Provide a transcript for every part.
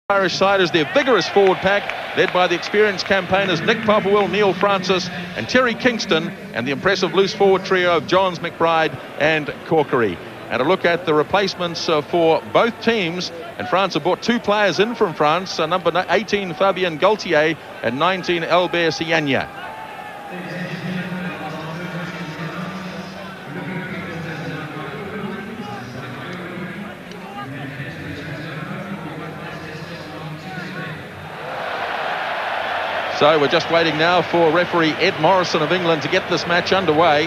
Irish side is their vigorous forward pack, led by the experienced campaigners Nick Popplewell, Neil Francis and Terry Kingston, and the impressive loose forward trio of Johns, McBride and Corkery. And a look at the replacements for both teams. And France have brought two players in from France, number 18 Fabien Gaultier and 19 Albert Sianya. So we're just waiting now for referee Ed Morrison of England to get this match underway.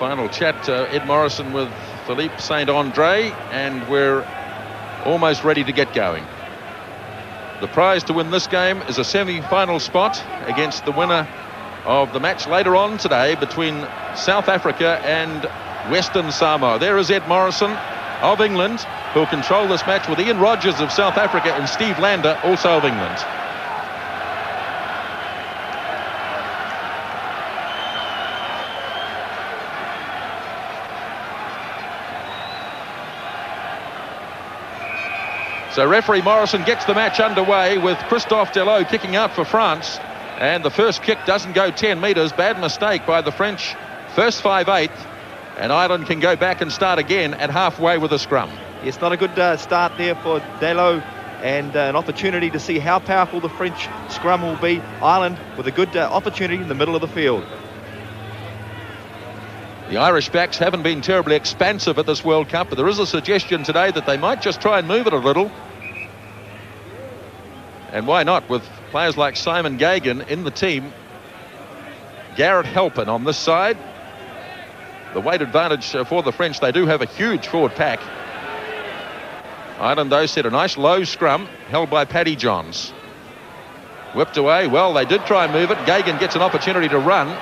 Final chat, Ed Morrison with Philippe Saint-Andre, and we're almost ready to get going. The prize to win this game is a semi-final spot against the winner of the match later on today between South Africa and Western Samoa. There is Ed Morrison of England, who'll control this match with Ian Rogers of South Africa and Steve Lander, also of England. So referee Morrison gets the match underway with Christophe Delot kicking out for France. And the first kick doesn't go 10 metres. Bad mistake by the French. First 5/8. And Ireland can go back and start again at halfway with a scrum. It's not a good start there for Delot, and an opportunity to see how powerful the French scrum will be. Ireland with a good opportunity in the middle of the field. The Irish backs haven't been terribly expansive at this World Cup, but there is a suggestion today that they might just try and move it a little. And why not, with players like Simon Gagan in the team. Garrett Halpin on this side. The weight advantage for the French. They do have a huge forward pack. Ireland, though, set a nice low scrum held by Paddy Johns. Whipped away. Well, they did try and move it. Gagan gets an opportunity to run.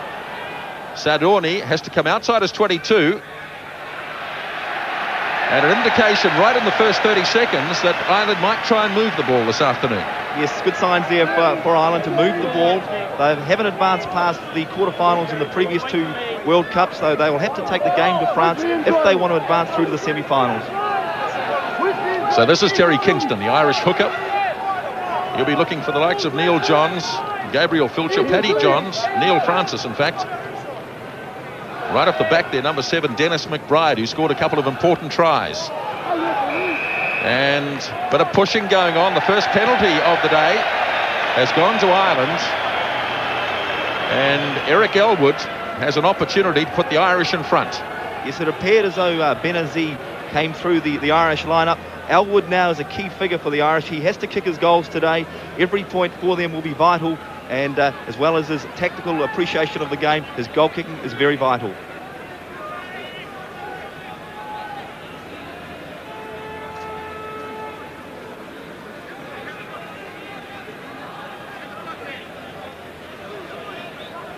Sadorni has to come outside his 22. And an indication right in the first 30 seconds that Ireland might try and move the ball this afternoon. Yes, good signs there for Ireland to move the ball. They haven't advanced past the quarterfinals in the previous two World Cups, so they will have to take the game to France if they want to advance through to the semi-finals. So this is Terry Kingston, the Irish hooker. He'll be looking for the likes of Neil Johns, Gabriel Filcher, Paddy Johns, Neil Francis, in fact. Right off the back there, number 7, Dennis McBride, who scored a couple of important tries. And a bit of pushing going on. The first penalty of the day has gone to Ireland. And Eric Elwood has an opportunity to put the Irish in front. Yes, it appeared as though Benazir came through the Irish lineup. Elwood now is a key figure for the Irish. He has to kick his goals today. Every point for them will be vital. And as well as his tactical appreciation of the game, his goal kicking is very vital.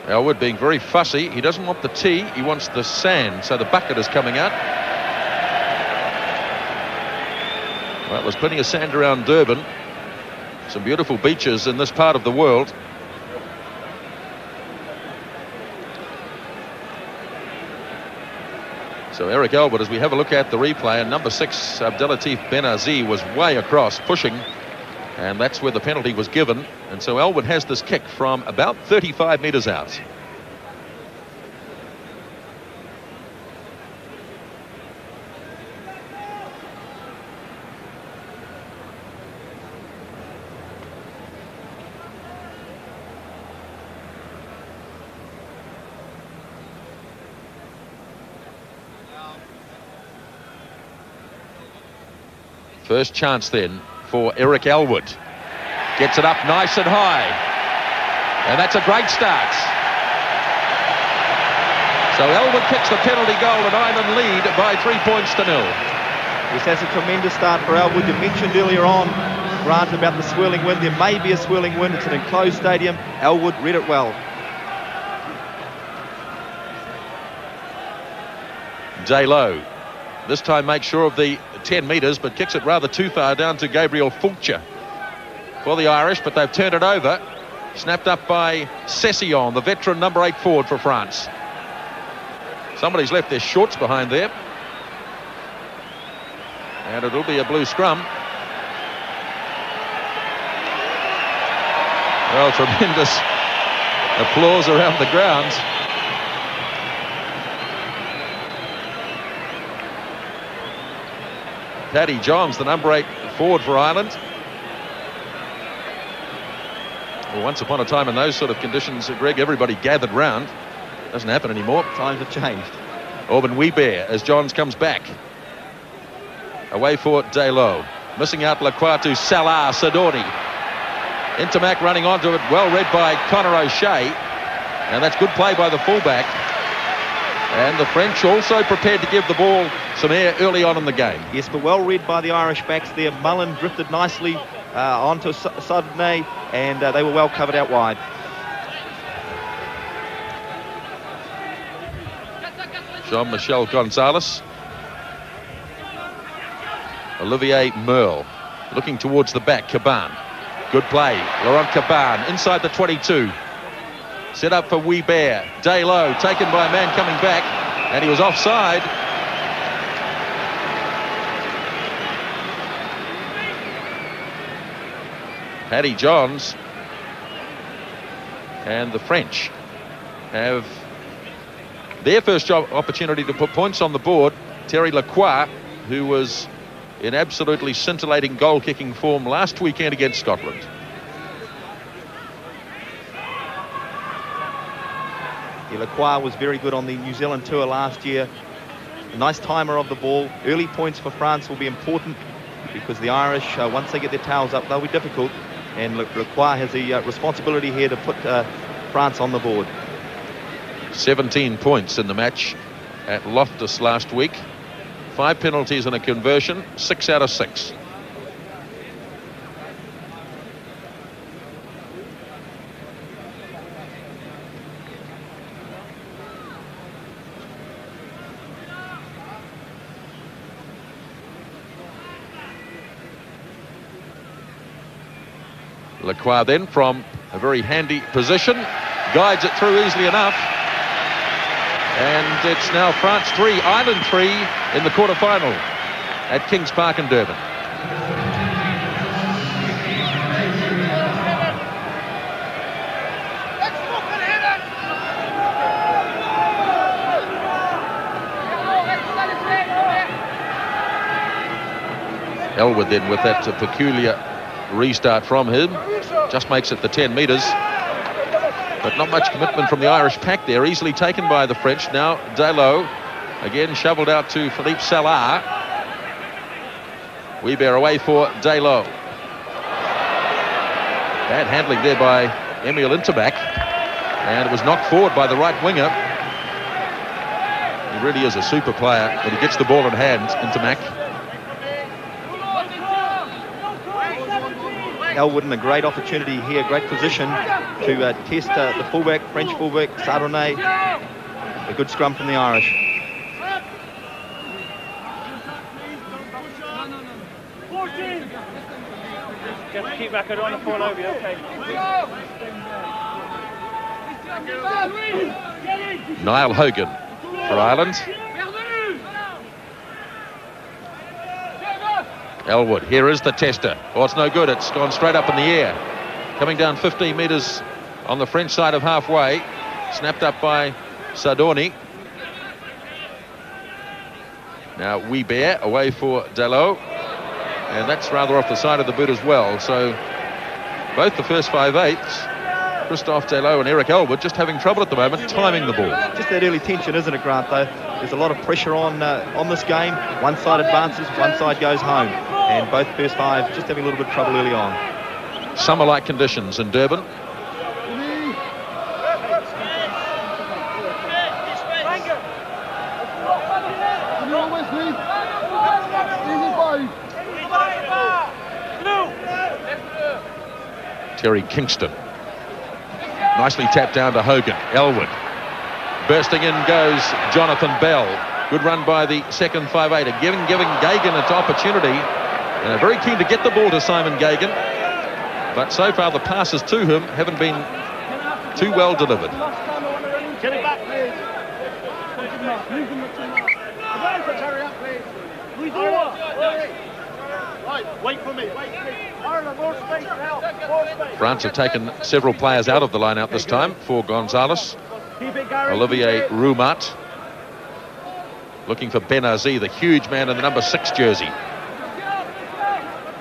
Elwood being very fussy. He doesn't want the tee, he wants the sand, so the bucket is coming out. Well, there's plenty of sand around Durban. Some beautiful beaches in this part of the world. So Eric Elwood, as we have a look at the replay, and number 6 Abdelatif Benazir was way across pushing, and that's where the penalty was given. And so Elwood has this kick from about 35 metres out. First chance then for Eric Elwood. Gets it up nice and high. And that's a great start. So Elwood kicks the penalty goal and Ireland lead by 3 points to 0. Yes, that's a tremendous start for Elwood. You mentioned earlier on, Grant, about the swirling wind. There may be a swirling wind. It's an enclosed stadium. Elwood read it well. Delot This time makes sure of the 10 metres, but kicks it rather too far down to Gabriel Fulcher. for the Irish, but they've turned it over. Snapped up by Session, the veteran number 8 forward for France. Somebody's left their shorts behind there. And it'll be a blue scrum. Well, tremendous applause around the grounds. Paddy Johns, the number 8 forward for Ireland. Well, once upon a time in those sort of conditions, Greg, everybody gathered round. Doesn't happen anymore. Times have changed. Auburn Webear as Johns comes back. Away for Delo. Missing out Lacroix to Salah Sidoni. Intermac running onto it. Well read by Conor O'Shea. And that's good play by the fullback. And the French also prepared to give the ball some air early on in the game. Yes, but well read by the Irish backs there. Mullen drifted nicely onto Sidoni, and they were well covered out wide. Jean-Michel Gonzalez. Olivier Merle looking towards the back. Caban. Good play. Laurent Caban inside the 22. Set up for Webear. Delo taken by a man coming back, and he was offside. Paddy Johns and the French have their first opportunity to put points on the board. Terry Lacroix, who was in absolutely scintillating goal-kicking form last weekend against Scotland. Yeah, Lacroix was very good on the New Zealand tour last year. A nice timer of the ball. Early points for France will be important because the Irish, once they get their tails up, they'll be difficult. And Lacroix has the responsibility here to put France on the board. 17 points in the match at Loftus last week. 5 penalties and a conversion, 6 out of 6. Lacroix then from a very handy position, guides it through easily enough. And it's now France 3, Ireland 3 in the quarter-final at Kings Park in Durban. Elwood then with that peculiar restart from him, just makes it the 10 metres. But not much commitment from the Irish pack there. Easily taken by the French. Now Delo again shoveled out to Philippe Salah. Webear away for Delo. Bad handling there by Emile Intermac. And it was knocked forward by the right winger. He really is a super player when he gets the ball in hand, Intermac. Elwood in a great opportunity here, great position to test the fullback, French fullback, Sardonnay. A good scrum from the Irish. Just keep back, I don't want to fall over you, okay? Niall Hogan for Ireland. Elwood, here is the tester. Oh, it's no good. It's gone straight up in the air. Coming down 15 metres on the French side of halfway. Snapped up by Sardoni. Now Webear away for Delo. And that's rather off the side of the boot as well. So both the first 5/8, Christophe Delo and Eric Elwood, just having trouble at the moment timing the ball. Just that early tension, isn't it, Grant, though? There's a lot of pressure on this game. One side advances, one side goes home. And both first 5 just having a little bit of trouble early on. Summer-like conditions in Durban. Terry Kingston. Nicely tapped down to Hogan. Elwood. Bursting in goes Jonathan Bell. Good run by the second 5/8. Giving Gagan an opportunity. Very keen to get the ball to Simon Gagan. But so far the passes to him haven't been too well delivered. Get it back, please. Hurry up, please. Wait for me. Ireland, more space now. More space. France have taken several players out of the line-out this time for Gonzalez. Olivier Roumat looking for Benazi, the huge man in the number 6 jersey.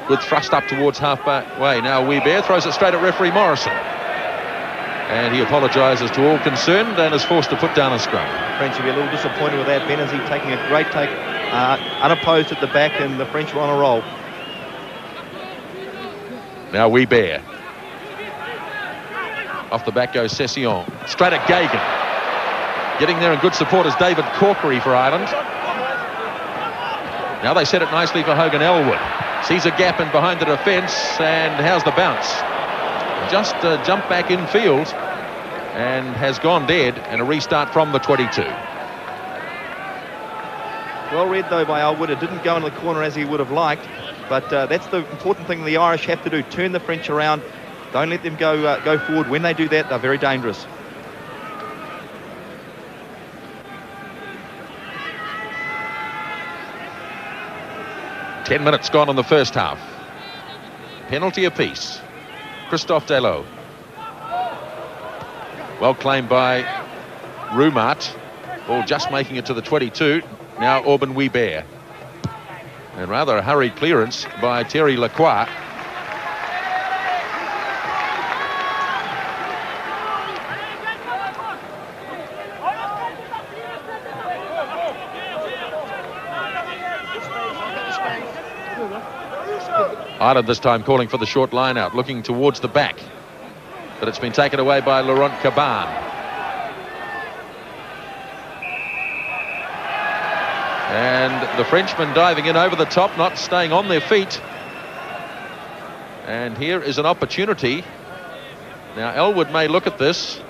Good thrust up towards halfway. Now Weber throws it straight at referee Morrison. And he apologises to all concerned and is forced to put down a scrum. French will be a little disappointed with that. Benazi taking a great take, unopposed at the back, and the French were on a roll. Now Weber. Off the back goes Session. Straight at Gagan. Getting there in good support is David Corkery for Ireland. Now they set it nicely for Hogan Elwood. Sees a gap in behind the defence, and how's the bounce? Just jumped back in field and has gone dead, and a restart from the 22. Well read though by Elwood. It didn't go in the corner as he would have liked, but that's the important thing the Irish have to do. Turn the French around. Don't let them go forward. When they do that, they're very dangerous. Minutes gone in the first half. Penalty apiece. Christophe Delot. Well claimed by Roumat. Ball just making it to the 22. Now Aubin Weber. And rather a hurried clearance by Thierry Lacroix. Ireland this time calling for the short line out, looking towards the back. But it's been taken away by Laurent Caban. And the Frenchmen diving in over the top, not staying on their feet. And here is an opportunity. Now Elwood may look at this.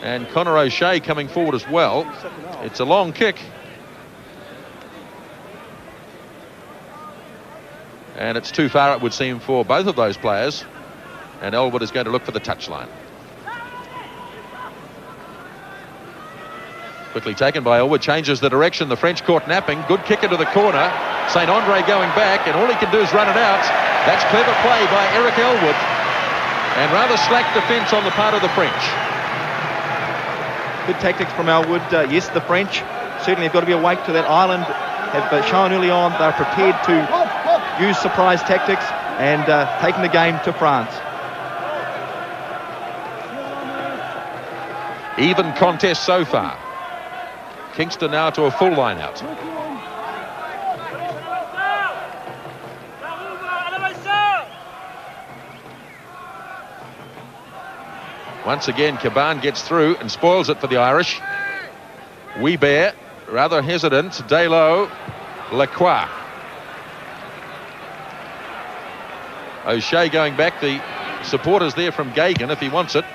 And Conor O'Shea coming forward as well. It's a long kick. And it's too far, it would seem, for both of those players. And Elwood is going to look for the touchline. Quickly taken by Elwood, changes the direction. The French caught napping. Good kick into the corner. St. Andre going back, and all he can do is run it out. That's clever play by Eric Elwood. And rather slack defence on the part of the French. Good tactics from Elwood. Yes, the French certainly have got to be awake to that. Ireland have shown early on they're prepared to use surprise tactics and taking the game to France. Even contest so far. Kingston now to a full line out. Once again, Caban gets through and spoils it for the Irish. Weber, rather hesitant. Delot, Lacroix. O'Shea going back. The supporters there from Gagan if he wants it.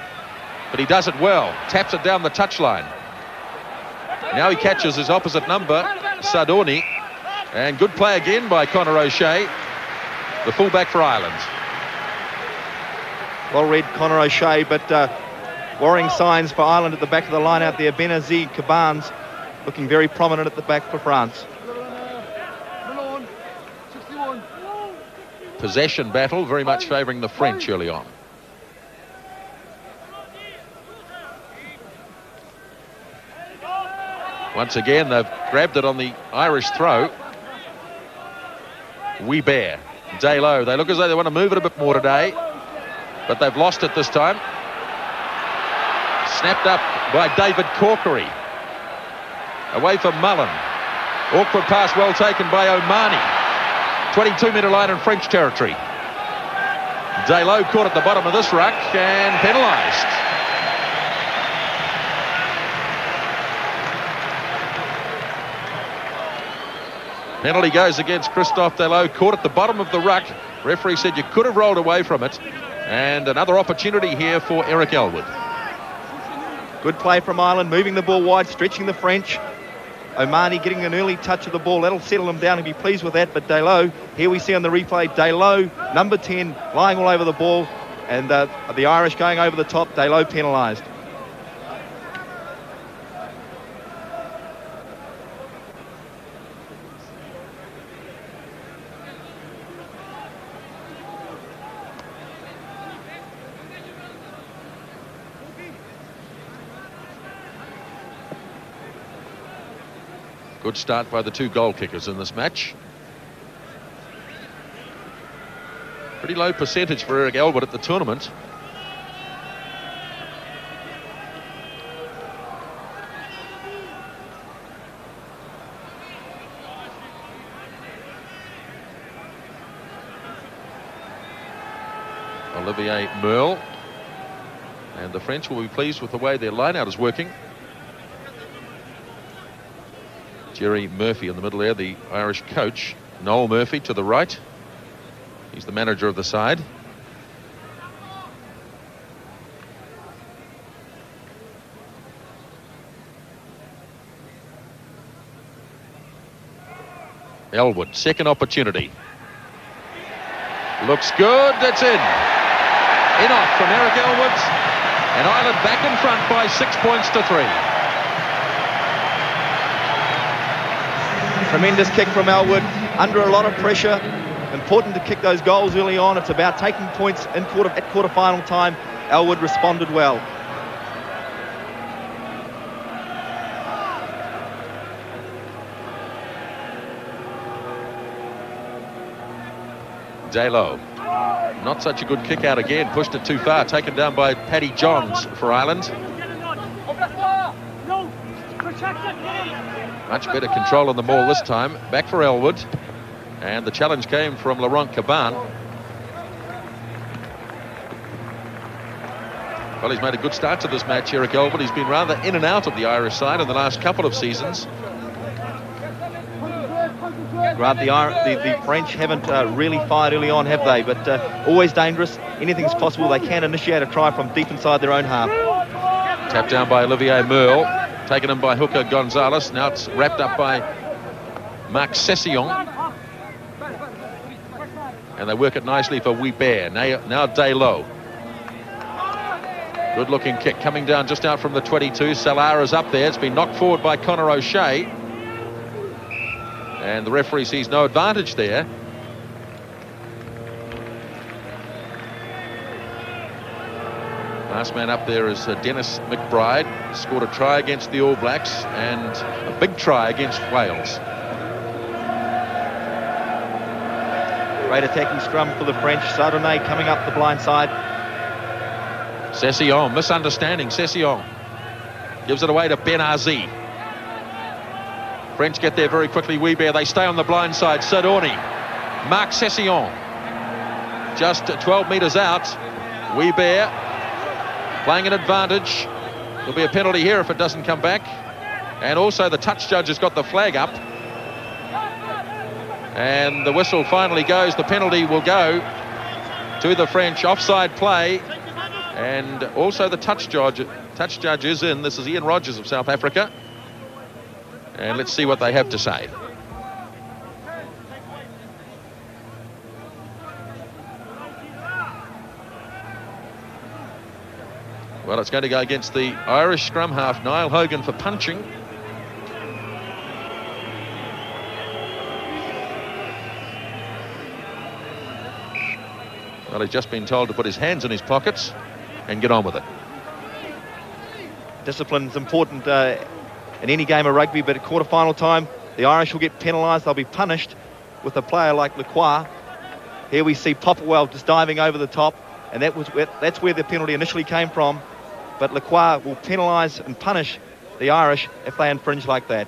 But he does it well. Taps it down the touchline. Now he catches his opposite number, Sardoni. And good play again by Conor O'Shea, the fullback for Ireland. Well read, Conor O'Shea, but worrying signs for Ireland at the back of the line out there. Benazi, Cabans looking very prominent at the back for France. Possession battle, very much favouring the French early on. Once again, they've grabbed it on the Irish throw. Weber, Delot. They look as though they want to move it a bit more today, but they've lost it this time. Snapped up by David Corkery. Away from Mullen. Awkward pass, well taken by O'Mani. 22-metre line in French territory. Delot caught at the bottom of this ruck and penalised. Penalty goes against Christophe Delot, caught at the bottom of the ruck. Referee said you could have rolled away from it. And another opportunity here for Eric Elwood. Good play from Ireland, moving the ball wide, stretching the French. Omani getting an early touch of the ball. That'll settle him down and be pleased with that. But Delo, here we see on the replay, Delo, number 10, lying all over the ball. And the Irish going over the top. Delo penalised. Good start by the two goal kickers in this match. Pretty low percentage for Eric Elwood at the tournament. Olivier Merle. And the French will be pleased with the way their line-out is working. Jerry Murphy in the middle there, the Irish coach. Noel Murphy to the right. He's the manager of the side. Elwood, second opportunity. Looks good, that's in. In off from Eric Elwood. And Ireland back in front by 6 points to 3. Tremendous kick from Elwood, under a lot of pressure. Important to kick those goals early on. It's about taking points at quarter-final time. Elwood responded well. Delo, not such a good kick out again, pushed it too far, taken down by Paddy Johns for Ireland. Much better control on the ball this time. Back for Elwood. And the challenge came from Laurent Caban. Well, he's made a good start to this match, Eric Elwood. He's been rather in and out of the Irish side in the last couple of seasons. Grant, the French haven't really fired early on, have they? But always dangerous. Anything's possible. They can initiate a try from deep inside their own half. Tapped down by Olivier Merle. Taken in by Hooker Gonzalez. Now it's wrapped up by Marc Session. And they work it nicely for Weber. Now Delo. Good looking kick coming down just out from the 22. Salara's up there. It's been knocked forward by Conor O'Shea. And the referee sees no advantage there. Last man up there is Dennis McBride. Scored a try against the All Blacks and a big try against Wales. Great attacking scrum for the French. Sardonnay coming up the blind side. Session, misunderstanding. Session gives it away to Benazi. French get there very quickly. Weber, they stay on the blind side. Sardoni, Marc Session, just 12 metres out. Weber playing an advantage. There'll be a penalty here if it doesn't come back. And also the touch judge has got the flag up. And the whistle finally goes. The penalty will go to the French. Offside play. And also the touch judge is in. This is Ian Rogers of South Africa. And let's see what they have to say. Well, it's going to go against the Irish scrum half, Niall Hogan, for punching. Well, he's just been told to put his hands in his pockets and get on with it. Discipline is important in any game of rugby, but at quarter-final time, the Irish will get penalised. They'll be punished with a player like Lacroix. Here we see Popperwell just diving over the top, and that's where the penalty initially came from. But Lacroix will penalise and punish the Irish if they infringe like that.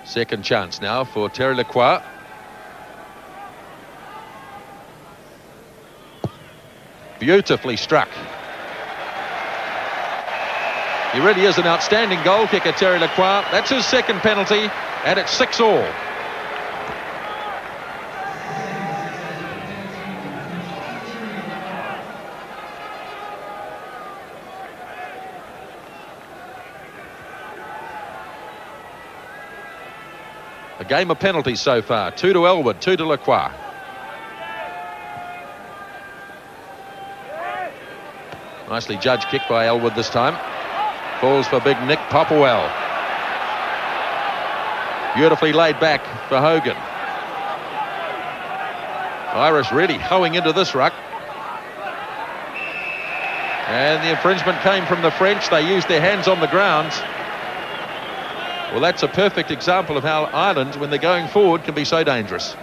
Second chance now for Terry Lacroix. Beautifully struck. He really is an outstanding goal kicker, Terry Lacroix. That's his second penalty, and it's 6-all. A game of penalties so far. 2 to Elwood, 2 to Lacroix. Nicely judged kick by Elwood this time. Falls for big Nick Popplewell. Beautifully laid back for Hogan. Irish really hoeing into this ruck. And the infringement came from the French. They used their hands on the ground. Well, that's a perfect example of how Ireland, when they're going forward, can be so dangerous.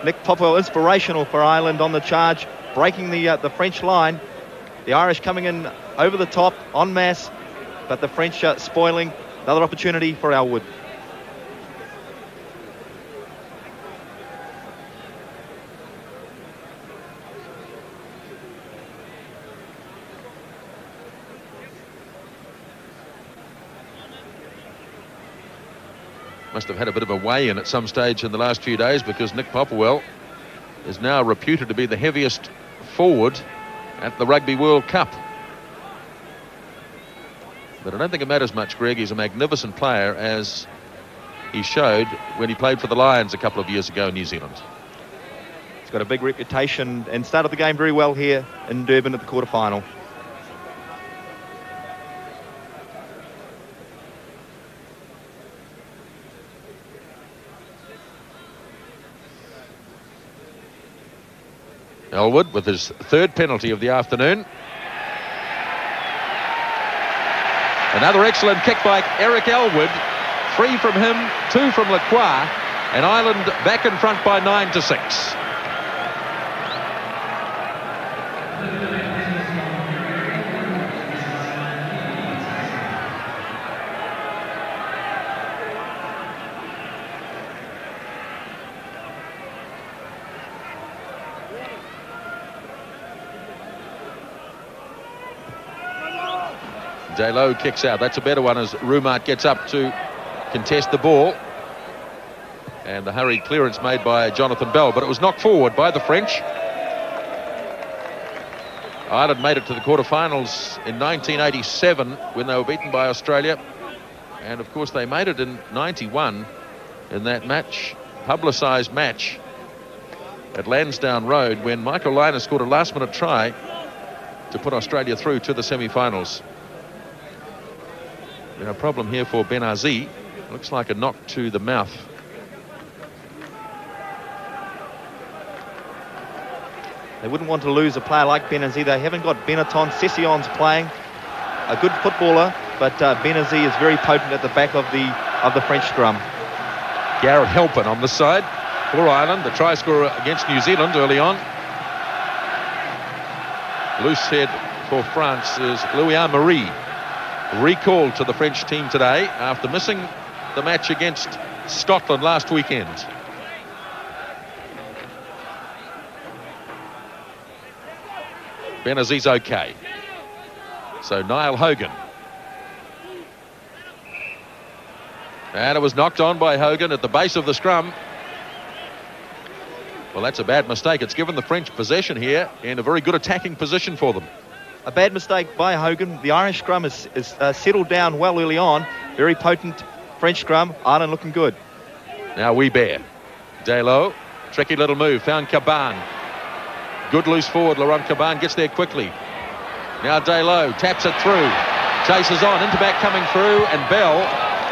Nick Popplewell, inspirational for Ireland on the charge, breaking the French line. The Irish coming in over the top, en masse, but the French spoiling. Another opportunity for Elwood. Must have had a bit of a weigh-in at some stage in the last few days, because Nick Popplewell is now reputed to be the heaviest forward at the Rugby World Cup. But I don't think it matters much, Greg. He's a magnificent player, as he showed when he played for the Lions a couple of years ago in New Zealand. He's got a big reputation and started the game very well here in Durban at the quarterfinal. Elwood with his third penalty of the afternoon. Another excellent kick by Eric Elwood. 3 from him, 2 from Lacroix, and Ireland back in front by 9-6. J-Lo kicks out. That's a better one as Rumart gets up to contest the ball. And the hurried clearance made by Jonathan Bell, but it was knocked forward by the French. Ireland made it to the quarterfinals in 1987 when they were beaten by Australia. And of course they made it in 91 in that match, publicised match at Lansdowne Road, when Michael Lynagh scored a last-minute try to put Australia through to the semi-finals. A problem here for Benazi. Looks like a knock to the mouth. They wouldn't want to lose a player like Benazi. They haven't got Benetton. Session's playing, a good footballer, but Benazi is very potent at the back of the French scrum. Garrett Halpin on the side for Ireland, the try scorer against New Zealand early on. Loose head for France is Louis-Marie, recalled to the French team today after missing the match against Scotland last weekend. Benazi's okay. So Niall Hogan. And it was knocked on by Hogan at the base of the scrum. Well, that's a bad mistake. It's given the French possession here in a very good attacking position for them. A bad mistake by Hogan. The Irish scrum is settled down well early on. Very potent French scrum. Ireland looking good. Now Weber. Delo. Tricky little move. Found Caban. Good loose forward. Laurent Caban gets there quickly. Now Delo taps it through. Chases on. Interback coming through. And Bell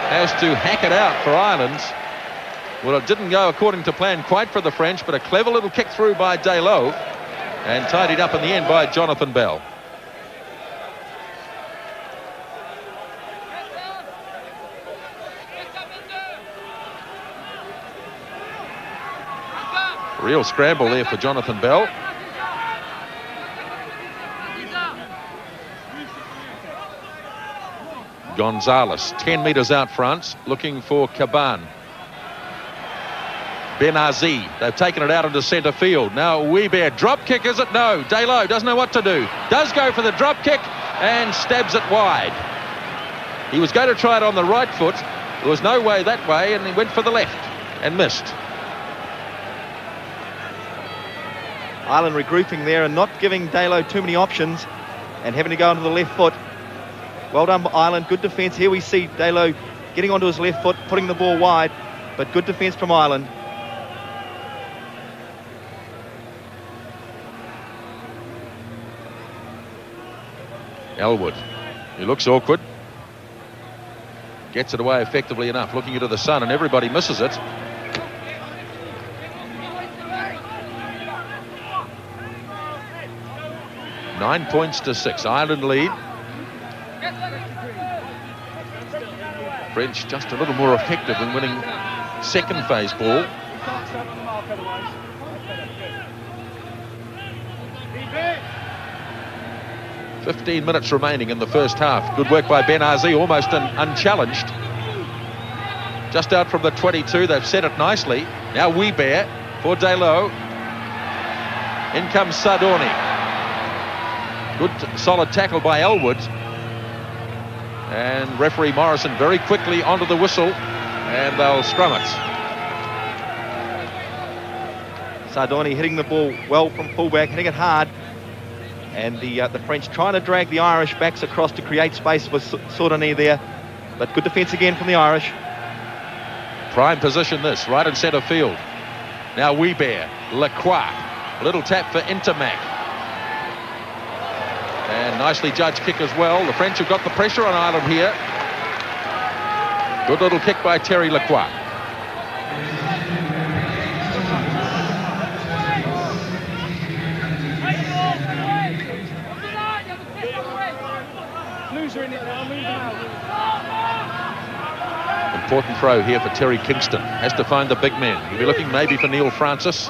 has to hack it out for Ireland. Well, it didn't go according to plan quite for the French, but a clever little kick through by Delo. And tidied up in the end by Jonathan Bell. Real scramble there for Jonathan Bell. Gonzalez, 10 metres out front, looking for Caban. Benazi, they've taken it out into centre field. Now Weber, drop kick, is it? No, Delo doesn't know what to do. Does go for the drop kick and stabs it wide. He was going to try it on the right foot. There was no way that way, and he went for the left and missed. Ireland regrouping there and not giving Dalo too many options and having to go onto the left foot. Well done, Ireland. Good defence. Here we see Dalo getting onto his left foot, putting the ball wide, but good defence from Ireland. Elwood, he looks awkward. Gets it away effectively enough, looking into the sun, and everybody misses it. Nine points to 6. Ireland lead. French just a little more effective in winning second phase ball. 15 minutes remaining in the first half. Good work by Benazi, almost unchallenged. Just out from the 22, they've set it nicely. Now Weber for Dalo. In comes Sardoni. Good solid tackle by Elwood. And referee Morrison very quickly onto the whistle, and they'll scrum it. Sardoni hitting the ball well from fullback, hitting it hard. And the French trying to drag the Irish backs across to create space for Sardoni there. But good defence again from the Irish. Prime position this, right in centre field. Now Weber, Lacroix. A little tap for Intermac. And nicely judged kick as well. The French have got the pressure on Ireland here. Good little kick by Terry Lacroix. Important throw here for Terry Kingston. Has to find the big man. He'll be looking maybe for Neil Francis.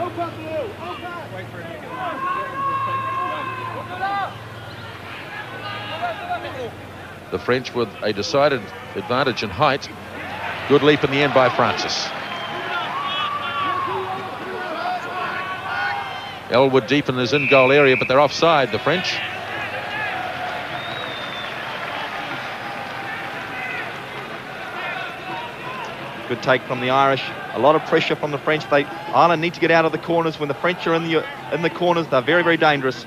The French with a decided advantage in height. Good leap in the end by Francis. Elwood deep in his in-goal area, but they're offside, the French. Good take from the Irish. A lot of pressure from the French. Ireland need to get out of the corners. When the French are in the corners, they're very, very dangerous.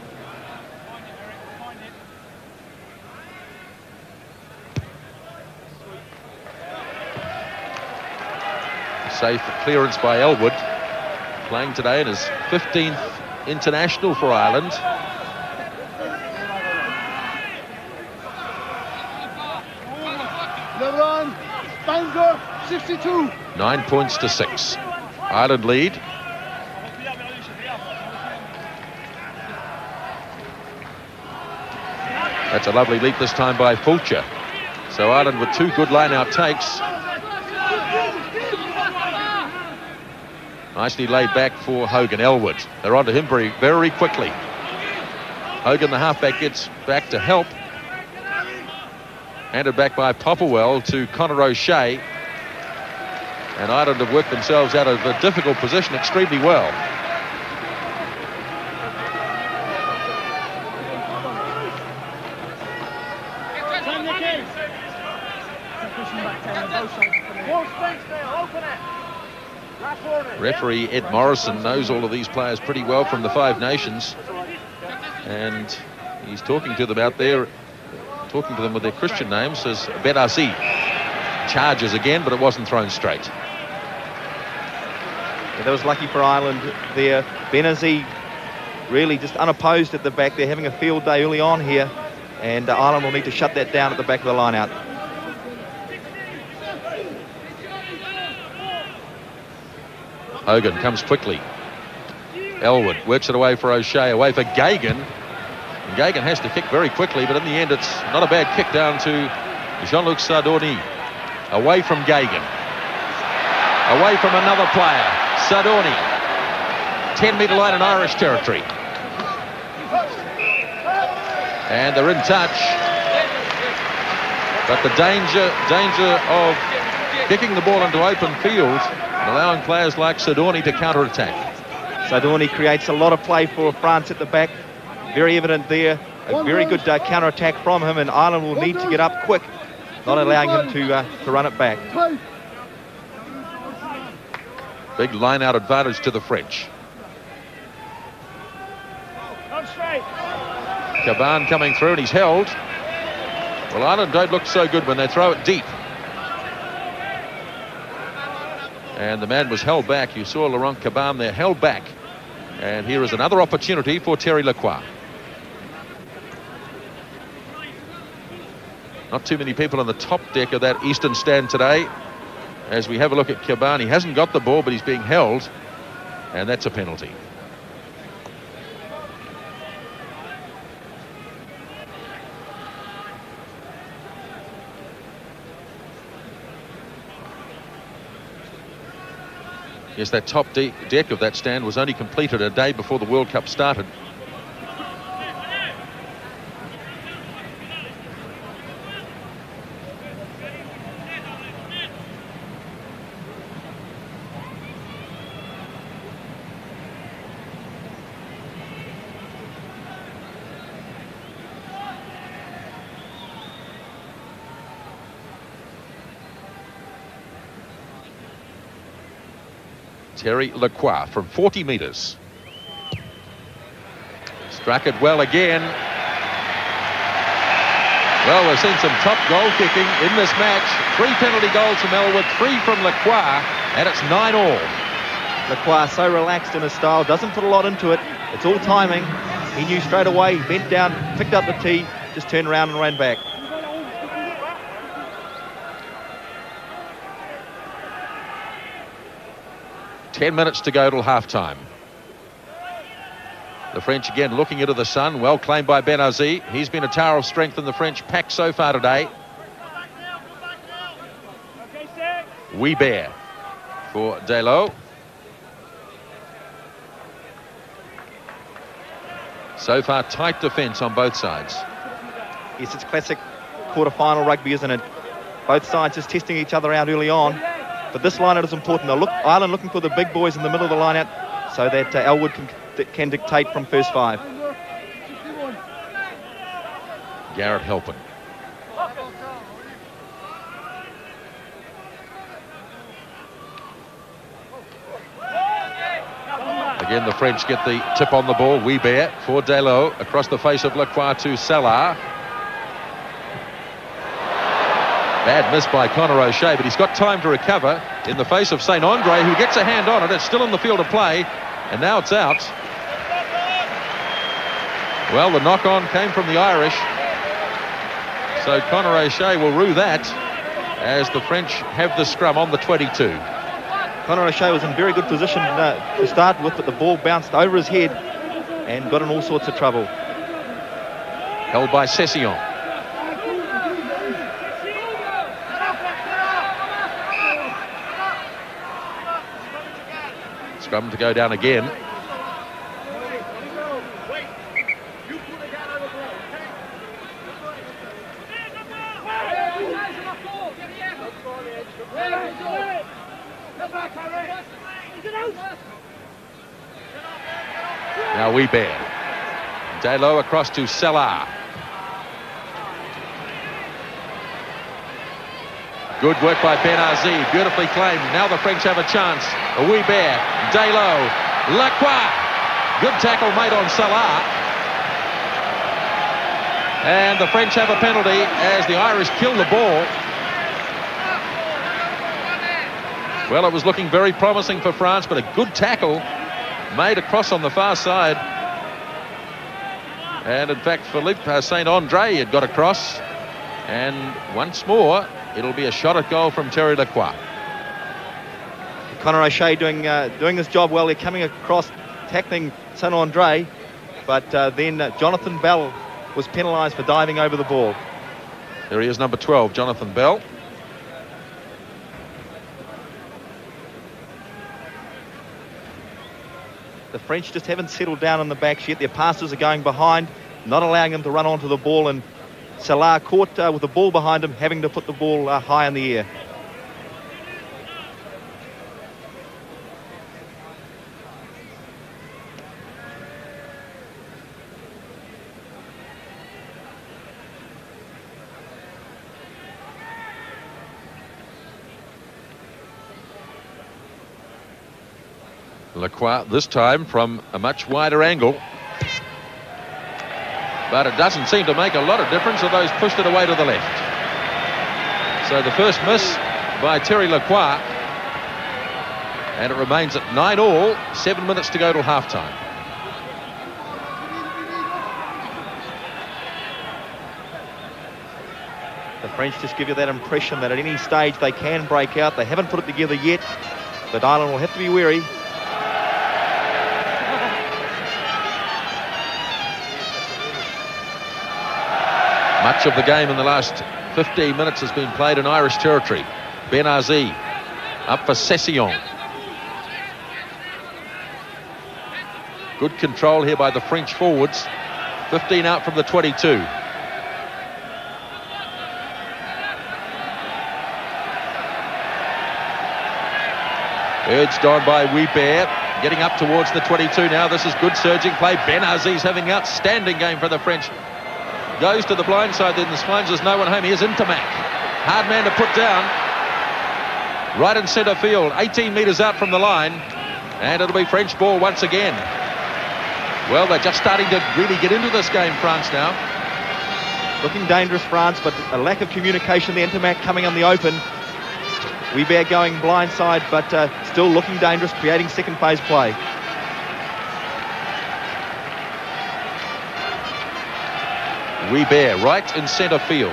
Safe clearance by Elwood, playing today in his 15th international for Ireland. LeBron, Bangor, 62. 9 points to 6. Ireland lead. That's a lovely leap this time by Fulcher. So Ireland with 2 good line-out takes. Nicely laid back for Hogan. Elwood. They're onto him very, very quickly. Hogan, the halfback, gets back to help. Handed back by Popperwell to Conor O'Shea. And Ireland have worked themselves out of a difficult position extremely well. Referee Ed Morrison knows all of these players pretty well from the Five Nations, and he's talking to them out there, talking to them with their Christian names. Says Benazi charges again, but it wasn't thrown straight. Yeah, that was lucky for Ireland there. Benazi really just unopposed at the back. They're having a field day early on here, and Ireland will need to shut that down at the back of the line out. Hogan comes quickly. Elwood works it away for O'Shea, away for Gagan. And Gagan has to kick very quickly, but in the end it's not a bad kick down to Jean-Luc Sardoni. Away from Gagan. Away from another player, Sardoni. 10-metre line in Irish territory. And they're in touch. But the danger of kicking the ball into open field and allowing players like Sardoni to counter-attack. Sardoni creates a lot of play for France at the back. Very evident there. A very good counter-attack from him, and Ireland will need to get up quick not allowing him to run it back. Big line-out advantage to the French. Caban coming through and he's held. Well, Ireland don't look so good when they throw it deep. And the man was held back. You saw Laurent Caban there, held back. And here is another opportunity for Terry Lacroix. Not too many people on the top deck of that eastern stand today. As we have a look at Caban, he hasn't got the ball, but he's being held. And that's a penalty. Yes, that top deck of that stand was only completed a day before the World Cup started. Terry Lacroix from 40 metres. Struck it well again. Well, we've seen some top goal kicking in this match. 3 penalty goals from Elwood, 3 from Lacroix, and it's 9-all. Lacroix so relaxed in his style, doesn't put a lot into it. It's all timing. He knew straight away, bent down, picked up the tee, just turned around and ran back. Ten minutes to go till half-time. The French again looking into the sun. Well claimed by Benazi. He's been a tower of strength in the French pack so far today. Weber for Delo. So far, tight defence on both sides. Yes, it's classic quarter-final rugby, isn't it? Both sides just testing each other out early on. But this line-out is important. Ireland looking for the big boys in the middle of the line-out so that Elwood can dictate from first 5. Garrett helping. Again, the French get the tip on the ball. Weber for Delo across the face of Lacroix to Salah. Bad miss by Conor O'Shea, but he's got time to recover in the face of St. Andre, who gets a hand on it. It's still in the field of play, and now it's out. Well, the knock-on came from the Irish. So Conor O'Shea will rue that as the French have the scrum on the 22. Conor O'Shea was in very good position to start with, but the ball bounced over his head and got in all sorts of trouble. Held by Session. Scrum to go down again. Now Weber. Delo across to Salah. Good work by Benazi, beautifully claimed. Now the French have a chance. Weber, Delo, Lacroix. Good tackle made on Salah. And the French have a penalty as the Irish kill the ball. Well, it was looking very promising for France, but a good tackle made across on the far side. And in fact, Philippe St. Andre had got across. And once more, it'll be a shot at goal from Terry Lacroix. Conor O'Shea doing his job well. They're coming across, tackling St. Andre. But then Jonathan Bell was penalised for diving over the ball. There he is, number 12, Jonathan Bell. The French just haven't settled down on the backs yet. Their passes are going behind, not allowing them to run onto the ball, and Salah caught with the ball behind him, having to put the ball high in the air. Lacroix this time from a much wider angle. But it doesn't seem to make a lot of difference, although he's pushed it away to the left. So the first miss by Terry Lacroix. And it remains at 9-all, 7 minutes to go till half-time. The French just give you that impression that at any stage they can break out. They haven't put it together yet, but Ireland will have to be wary. Much of the game in the last 15 minutes has been played in Irish territory. Benazi up for Session. Good control here by the French forwards. 15 out from the 22. Urged on by Weber, getting up towards the 22 now. This is good surging play. Benazi's having an outstanding game for the French. Goes to the blind side, then finds there's no one home. Here's Intermac. Hard man to put down. Right in centre field, 18 metres out from the line. And it'll be French ball once again. Well, they're just starting to really get into this game, France, now. Looking dangerous, France, but a lack of communication. The Intermac coming on the open. Weber going blindside, but still looking dangerous, creating second phase play. Weber right in centre field.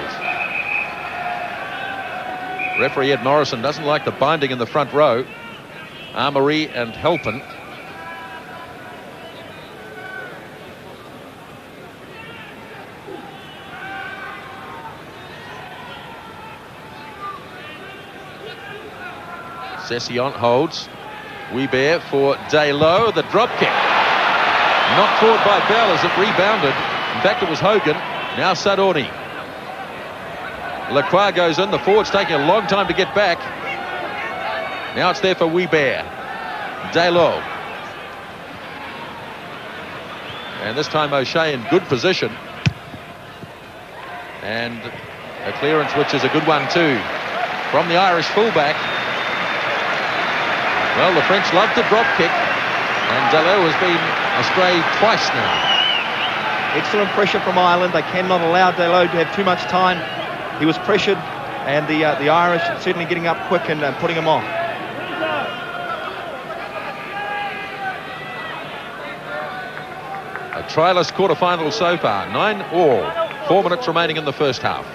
Referee Ed Morrison doesn't like the binding in the front row. Armory and Halpin. Session holds. Weber for Daylo. The drop kick. Knocked forward by Bell as it rebounded. In fact, it was Hogan. Now Sadorni. Lacroix goes in. The forward's taking a long time to get back. Now it's there for Weber. Daylo. And this time O'Shea in good position. And a clearance which is a good one too. From the Irish fullback. Well, the French love to drop kick. And Daylo has been astray twice now. Excellent pressure from Ireland. They cannot allow Daylo to have too much time. He was pressured, and the Irish certainly getting up quick and putting him off. A trialless quarter-final so far. 9-all. 4 minutes remaining in the first half.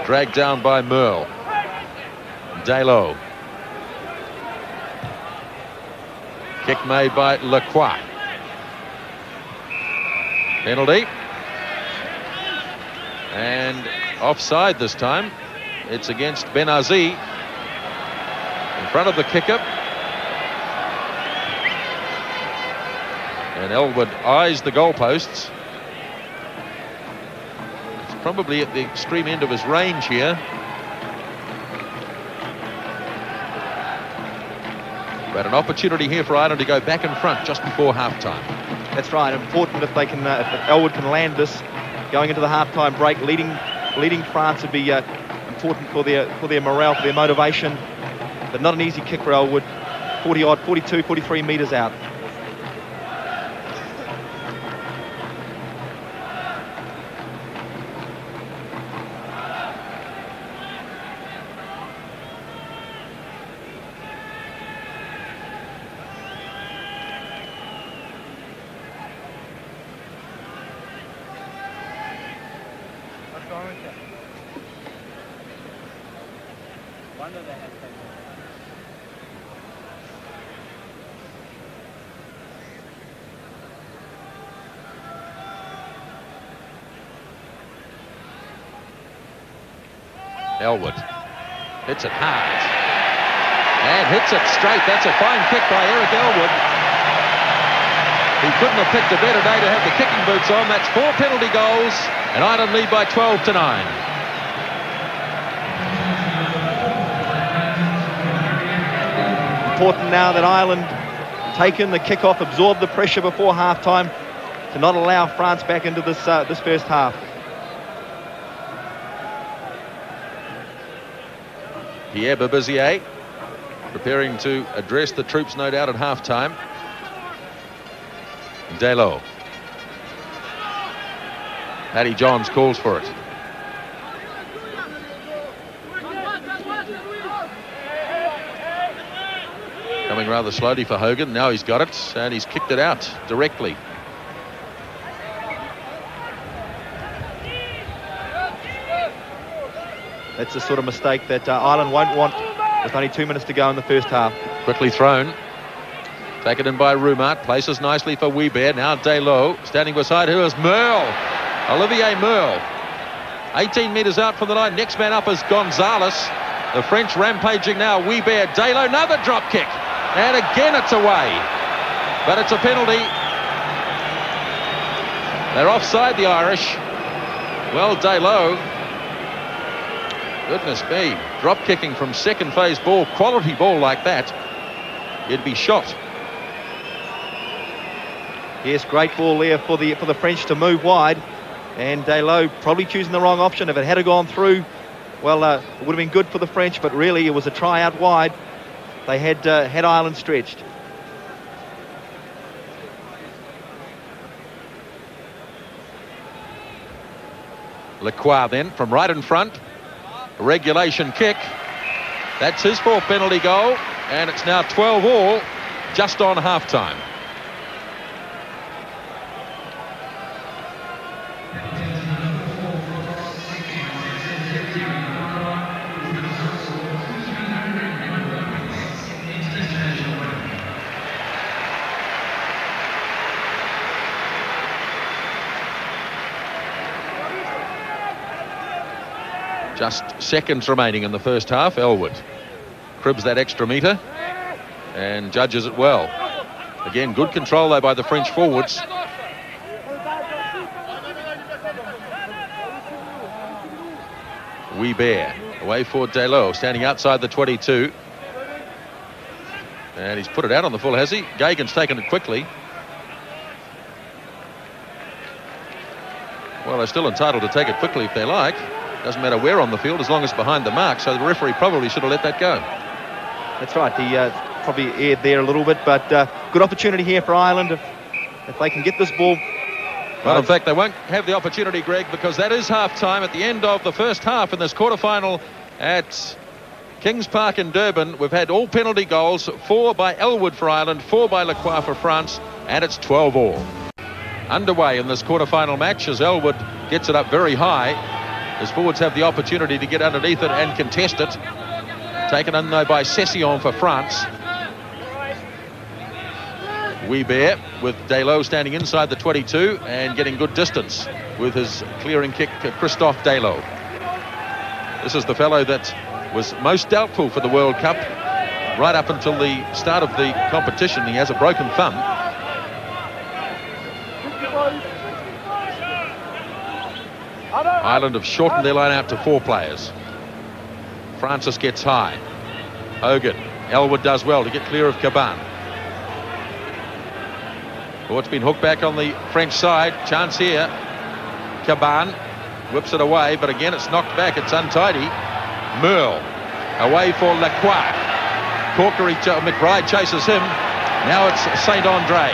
Dragged down by Merle. Daylo. Kick made by Lacroix. Penalty. And offside this time. It's against Benazi. In front of the kicker. And Elwood eyes the goalposts. It's probably at the extreme end of his range here. But an opportunity here for Ireland to go back in front just before half-time. That's right. Important if they can, if Elwood can land this going into the half-time break. Leading France would be important for their morale, for their motivation. But not an easy kick for Elwood. 40-odd, 42, 43 metres out. Elwood hits it hard and hits it straight. That's a fine kick by Eric Elwood. He couldn't have picked a better day to have the kicking boots on. That's 4 penalty goals and Ireland lead by 12-9. Important now that Ireland take in the kick-off, absorb the pressure before half-time to not allow France back into this first half. Pierre Babizier. preparing to address the troops, no doubt, at half-time. Delo. Paddy Johns calls for it. Coming rather slowly for Hogan. Now he's got it, and he's kicked it out directly. That's the sort of mistake that Ireland won't want with only 2 minutes to go in the first half. Quickly thrown. Taken in by Rumart. Places nicely for Weebear. Now Delo. Standing beside her is Merle. Olivier Merle. 18 metres out from the line. Next man up is Gonzalez. The French rampaging now. Weebear. Delo. Another drop kick. And again it's away. But it's a penalty. They're offside, the Irish. Well, Delo. Goodness me, drop kicking from second phase ball, quality ball like that, he'd be shot. Yes, great ball there for the French to move wide, and Delo probably choosing the wrong option. If it had gone through, well, it would have been good for the French, but really it was a try out wide. They had Ireland stretched. Lacroix then from right in front. Regulation kick. That's his fourth penalty goal, and it's now 12-all just on half-time. Just seconds remaining in the first half. Elwood cribs that extra metre and judges it well. Again, good control though by the French forwards. Weebear away for Delo, standing outside the 22. And he's put it out on the full, has he? Gagan's taken it quickly. Well, they're still entitled to take it quickly if they like. Doesn't matter where on the field as long as behind the mark, so the referee probably should have let that go. That's right, he probably aired there a little bit, but good opportunity here for Ireland if they can get this ball. Well, in fact, they won't have the opportunity, Greg, because that is half-time at the end of the first half in this quarter-final at Kings Park in Durban. We've had all penalty goals, 4 by Elwood for Ireland, 4 by Lacroix for France, and it's 12-all. Underway in this quarter-final match as Elwood gets it up very high. His forwards have the opportunity to get underneath it and contest it. Taken in though by Session for France. Weebear with Delo standing inside the 22 and getting good distance with his clearing kick, Christophe Delo. This is the fellow that was most doubtful for the World Cup right up until the start of the competition. He has a broken thumb. Ireland have shortened their line out to 4 players. Francis gets high. Hogan. Elwood does well to get clear of Caban. Oh, it's been hooked back on the French side. Chance here. Caban whips it away, but again it's knocked back. It's untidy. Merle away for Lacroix. Corkery, McBride chases him. Now it's St. Andre.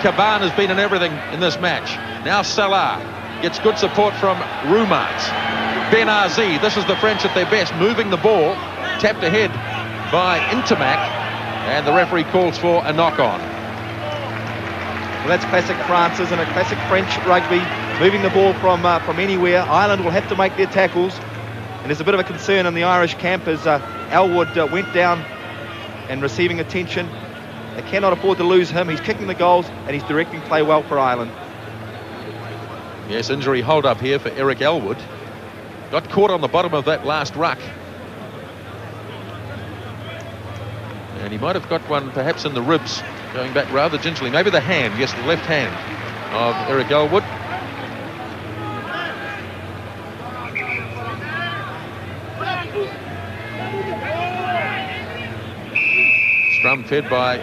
Caban has been in everything in this match. Now Salah gets good support from Rumart. Benazi, this is the French at their best, moving the ball, tapped ahead by Intermac, and the referee calls for a knock-on. Well, that's classic France, isn't it? Classic French rugby, moving the ball from anywhere. Ireland will have to make their tackles, and there's a bit of a concern in the Irish camp as Elwood went down and receiving attention. They cannot afford to lose him. He's kicking the goals, and he's directing play well for Ireland. Yes, injury hold up here for Eric Elwood. Got caught on the bottom of that last ruck. And he might have got one perhaps in the ribs, going back rather gingerly. Maybe the hand, yes, the left hand of Eric Elwood. Scrum fed by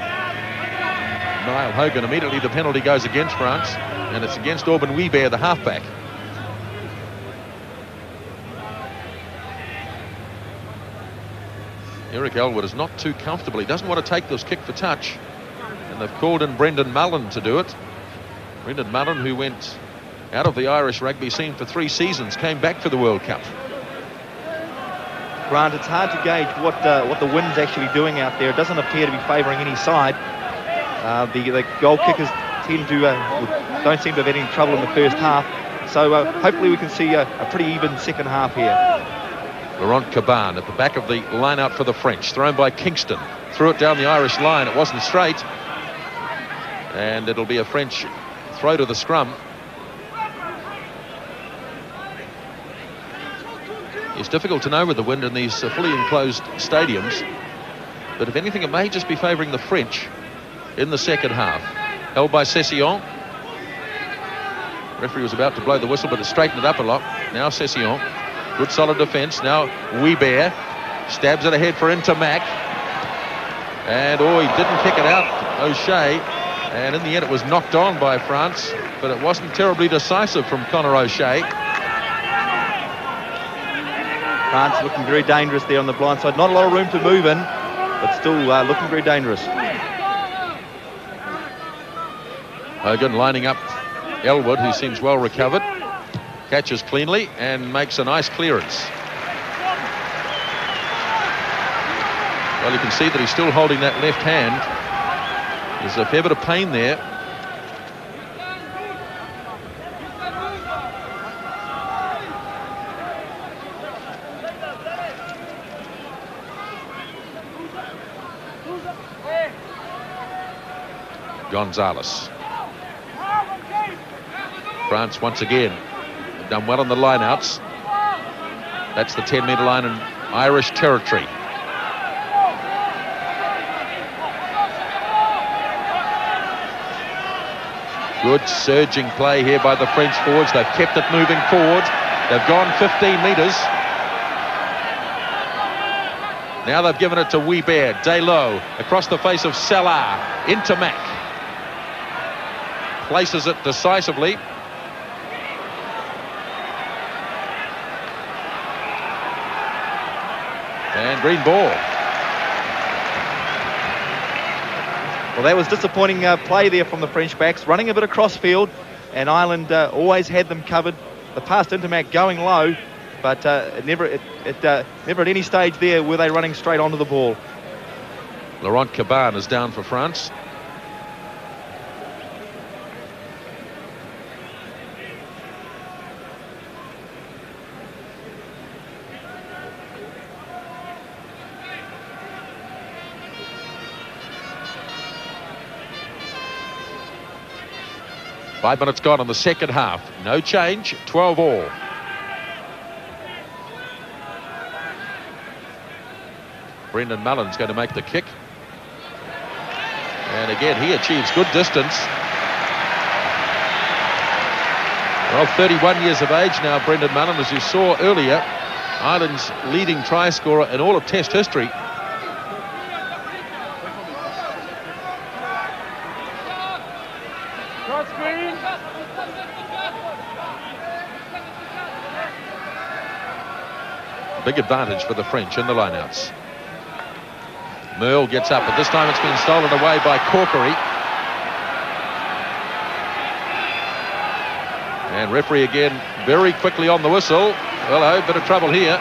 Niall Hogan. Immediately the penalty goes against France, and it's against Auburn Weebear, the halfback. Eric Elwood is not too comfortable. He doesn't want to take this kick for touch. And they've called in Brendan Mullen to do it. Brendan Mullen, who went out of the Irish rugby scene for 3 seasons, came back for the World Cup. Grant, it's hard to gauge what the wind's actually doing out there. It doesn't appear to be favouring any side. The goal kickers tend to don't seem to have had any trouble in the first half. So hopefully we can see a pretty even second half here. Laurent Caban at the back of the line out for the French. Thrown by Kingston. Threw it down the Irish line. It wasn't straight. And it'll be a French throw to the scrum. It's difficult to know with the wind in these fully enclosed stadiums. But if anything, it may just be favouring the French in the second half. Held by Session. Referee was about to blow the whistle, but it straightened it up a lot. Now Session. Good solid defence. Now Weber stabs it ahead for Intermac. And he didn't kick it out, O'Shea. And in the end it was knocked on by France, but it wasn't terribly decisive from Conor O'Shea. France looking very dangerous there on the blind side. Not a lot of room to move in, but still looking very dangerous. Hogan lining up Elwood, who seems well recovered. Catches cleanly and makes a nice clearance. Well, you can see that he's still holding that left hand. There's a fair bit of pain there. Gonzalez. France once again have done well on the lineouts. That's the 10-metre line in Irish territory. Good surging play here by the French forwards. They've kept it moving forward. They've gone 15 metres. Now they've given it to Weber. Deslo across the face of Salah. Into Mac. Places it decisively. And green ball. Well, that was disappointing play there from the French backs, running a bit across field, and Ireland always had them covered. The pass to Intermac going low, but never at any stage there were they running straight onto the ball. Laurent Caban is down for France. Five minutes gone on the second half. No change, 12 all. Brendan Mullen's going to make the kick. And again, he achieves good distance. Well, 31 years of age now, Brendan Mullen, as you saw earlier, Ireland's leading try scorer in all of Test history. Big advantage for the French in the lineouts. Merle gets up, but this time it's been stolen away by Corkery. And referee again very quickly on the whistle. Hello, bit of trouble here.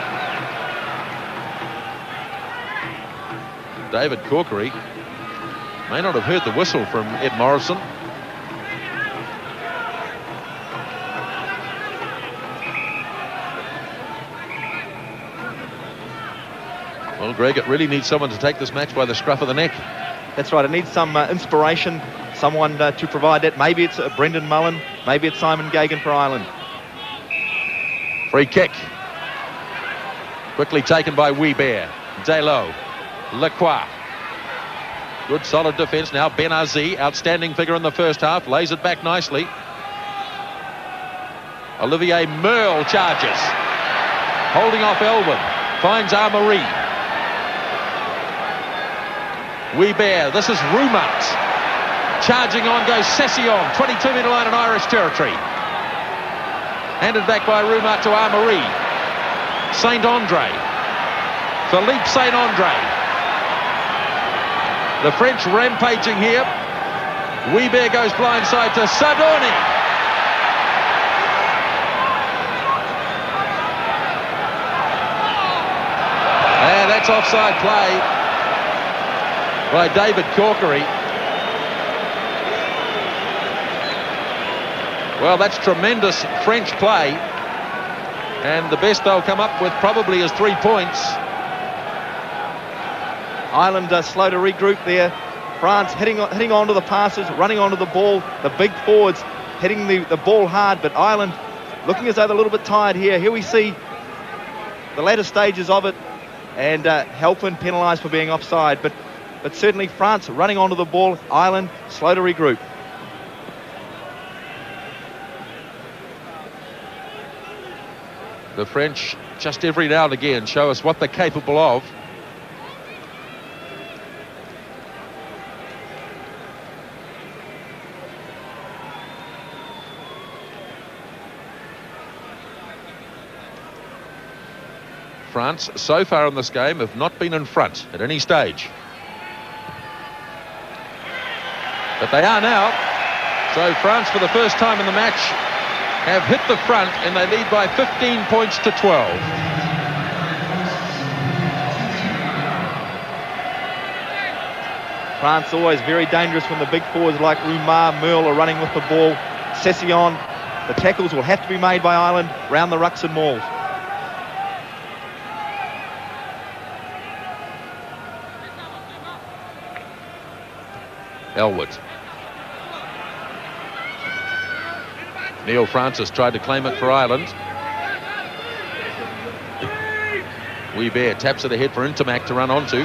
David Corkery may not have heard the whistle from Ed Morrison. Well, Greg, it really needs someone to take this match by the scruff of the neck. That's right. It needs some inspiration, someone to provide that. Maybe it's Brendan Mullen. Maybe it's Simon Gagan for Ireland. Free kick. Quickly taken by Weber. Deslo. Lacroix. Good solid defence. Now Benazi, outstanding figure in the first half. Lays it back nicely. Olivier Merle charges. Holding off Elwood. Finds Armory. Weber, this is Roumat. Charging on goes Session, 22-metre line in Irish territory. Handed back by Roumat to Armory. Saint Andre. Philippe Saint Andre. The French rampaging here. Weber goes blindside to Sadorni. And that's offside play by David Corkery. Well, that's tremendous French play. And the best they'll come up with probably is 3 points. Ireland slow to regroup there. France hitting onto the passes, running onto the ball. The big forwards hitting the ball hard, but Ireland looking as though they're a little bit tired here. Here we see the latter stages of it, and Halpin penalised for being offside. But certainly France running onto the ball. Ireland slow to regroup. The French just every now and again show us what they're capable of. France, so far in this game, have not been in front at any stage. But they are now. So France, for the first time in the match, have hit the front, and they lead by 15 points to 12. France always very dangerous when the big forwards like Rumar, Merle are running with the ball. Session, the tackles will have to be made by Ireland round the rucks and mauls. Elwood. Neil Francis tried to claim it for Ireland. Weber taps it ahead for Intermac to run onto.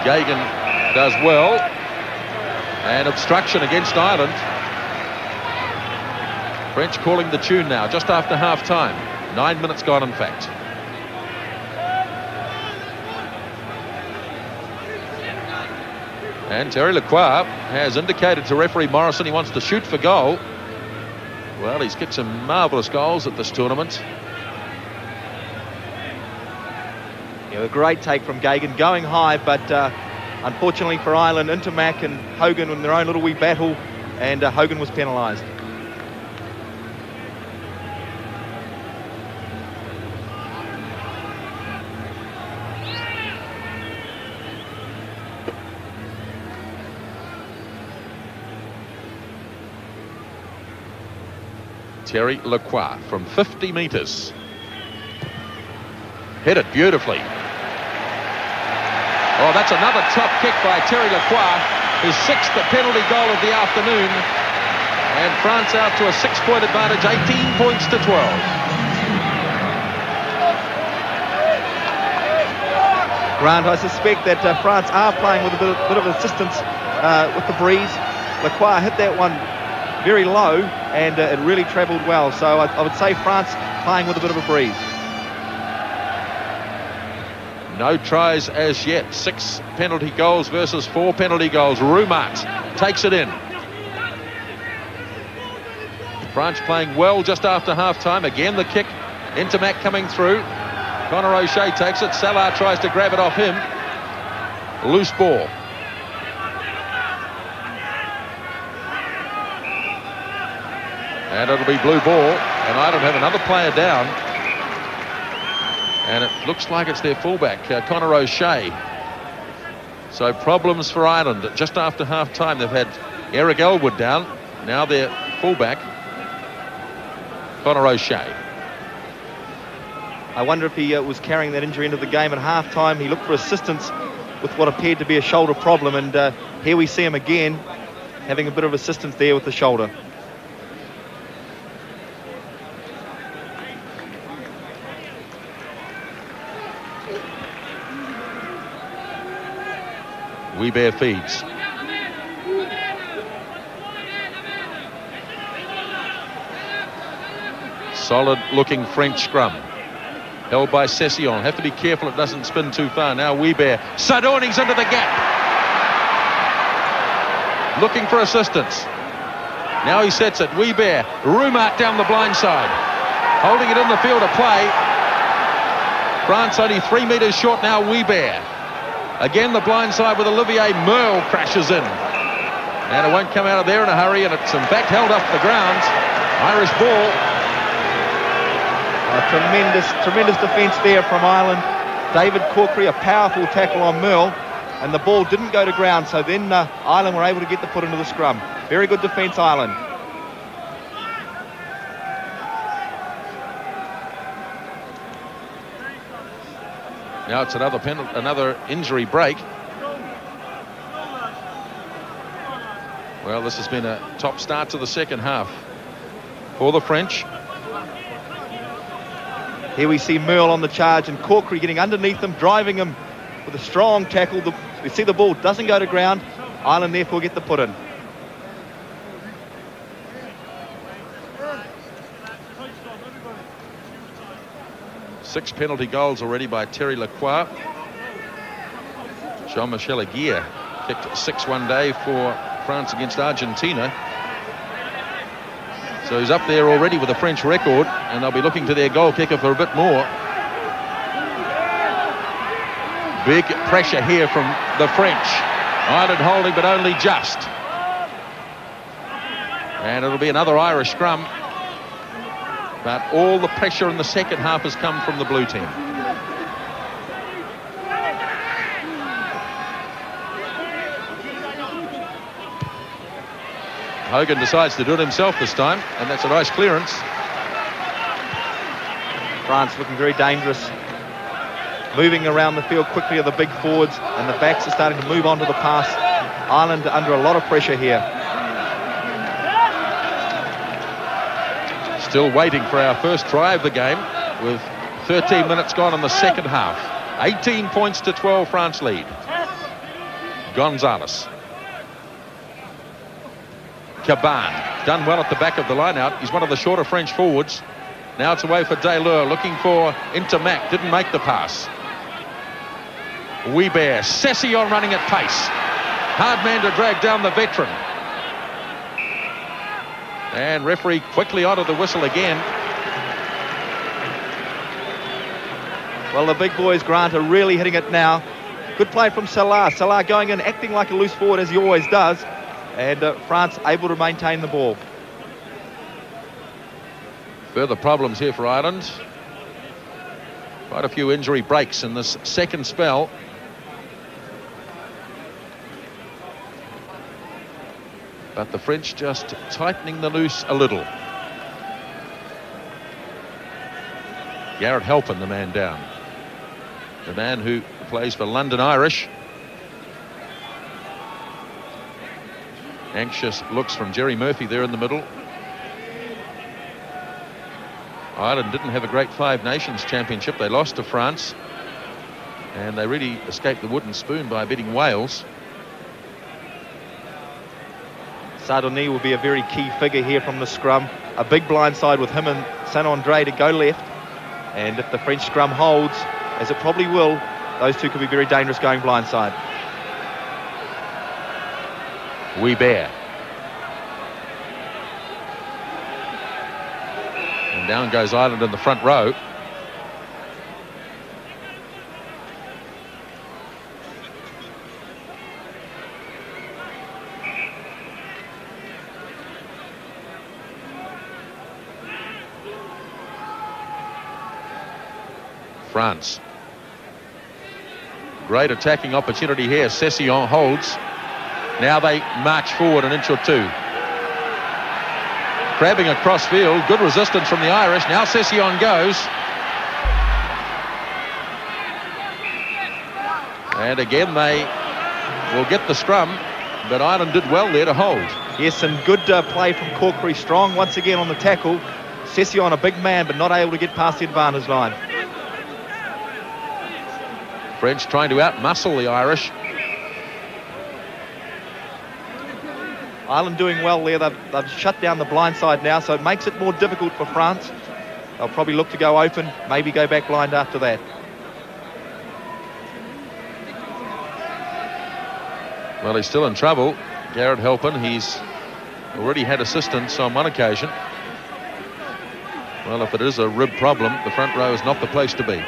Gagan does well. And obstruction against Ireland. French calling the tune now, just after half-time. 9 minutes gone, in fact. And Terry Lacroix has indicated to referee Morrison he wants to shoot for goal. Well, he's kicked some marvellous goals at this tournament. Yeah, a great take from Gagan, going high, but unfortunately for Ireland, Intermac and Hogan in their own little wee battle, and Hogan was penalised. Terry Lacroix from 50 metres. Hit it beautifully. Oh, that's another top kick by Terry Lacroix, his 6th penalty goal of the afternoon. And France out to a 6-point advantage, 18 points to 12. Grant, I suspect that France are playing with a bit of assistance with the breeze. Lacroix hit that one very low, and it really travelled well. So I would say France playing with a bit of a breeze. No tries as yet. 6 penalty goals versus 4 penalty goals. Roumat takes it in. France playing well just after half-time. Again, the kick. Intermac coming through. Conor O'Shea takes it. Salah tries to grab it off him. Loose ball. And it'll be blue ball. And Ireland have another player down. And it looks like it's their fullback, Conor O'Shea. So problems for Ireland. Just after half-time, they've had Eric Elwood down. Now their fullback, Conor O'Shea. I wonder if he was carrying that injury into the game at half-time. He looked for assistance with what appeared to be a shoulder problem, and here we see him again having a bit of assistance there with the shoulder. Weber feeds. Solid looking French scrum. Held by Session. Have to be careful it doesn't spin too far. Now Weber. Sadorni's into the gap. Looking for assistance. Now he sets it. Weber. Roumat down the blind side. Holding it in the field of play. France only 3 metres short now. Weber. Again, the blind side with Olivier Merle crashes in. And it won't come out of there in a hurry, and it's in fact held off the ground. Irish ball. Tremendous defence there from Ireland. David Corkery, a powerful tackle on Merle, and the ball didn't go to ground, so then Ireland were able to get the foot into the scrum. Very good defence, Ireland. Now it's another injury break. Well, this has been a top start to the second half for the French. Here we see Merle on the charge and Corkery getting underneath him, driving him with a strong tackle. We see the ball doesn't go to ground. Ireland therefore get the put in. Six penalty goals already by Terry Lacroix. Jean-Michel Aguirre kicked 6 one day for France against Argentina. So he's up there already with a French record, and they'll be looking to their goal kicker for a bit more. Big pressure here from the French. Ireland holding, but only just. And it'll be another Irish scrum. But all the pressure in the second half has come from the blue team. Hogan decides to do it himself this time, and that's a nice clearance. France looking very dangerous. Moving around the field quickly are the big forwards, and the backs are starting to move on to the pass. Ireland under a lot of pressure here. Still waiting for our first try of the game with 13 minutes gone in the second half. 18 points to 12, France lead. Gonzalez. Caban, done well at the back of the line out. He's one of the shorter French forwards. Now it's away for Daylor, looking for Intermac, didn't make the pass. Weber, Session running at pace. Hard man to drag down the veteran. And referee quickly onto the whistle again. Well, the big boys, Grant, are really hitting it now. Good play from Salah. Salah going in, acting like a loose forward as he always does. And France able to maintain the ball. Further problems here for Ireland. Quite a few injury breaks in this second spell. But the French just tightening the noose a little. Garrett Halpin, the man down. The man who plays for London Irish. Anxious looks from Jerry Murphy there in the middle. Ireland didn't have a great Five Nations Championship. They lost to France. And they really escaped the wooden spoon by beating Wales. Sardoni will be a very key figure here from the scrum. A big blind side with him and Saint-Andre to go left. And if the French scrum holds, as it probably will, those two could be very dangerous going blindside. Weber. And down goes Ireland in the front row. France. Great attacking opportunity here. Session holds. Now they march forward an inch or two. Crabbing across field. Good resistance from the Irish. Now Session goes. And again they will get the scrum. But Ireland did well there to hold. Yes, and good play from Corkery. Strong once again on the tackle. Session, a big man, but not able to get past the advantage line. French trying to outmuscle the Irish. Ireland doing well there. They've shut down the blind side now, so it makes it more difficult for France. They'll probably look to go open, maybe go back blind after that. Well, he's still in trouble. Garrett Halpin, he's already had assistance on one occasion. Well, if it is a rib problem, the front row is not the place to be.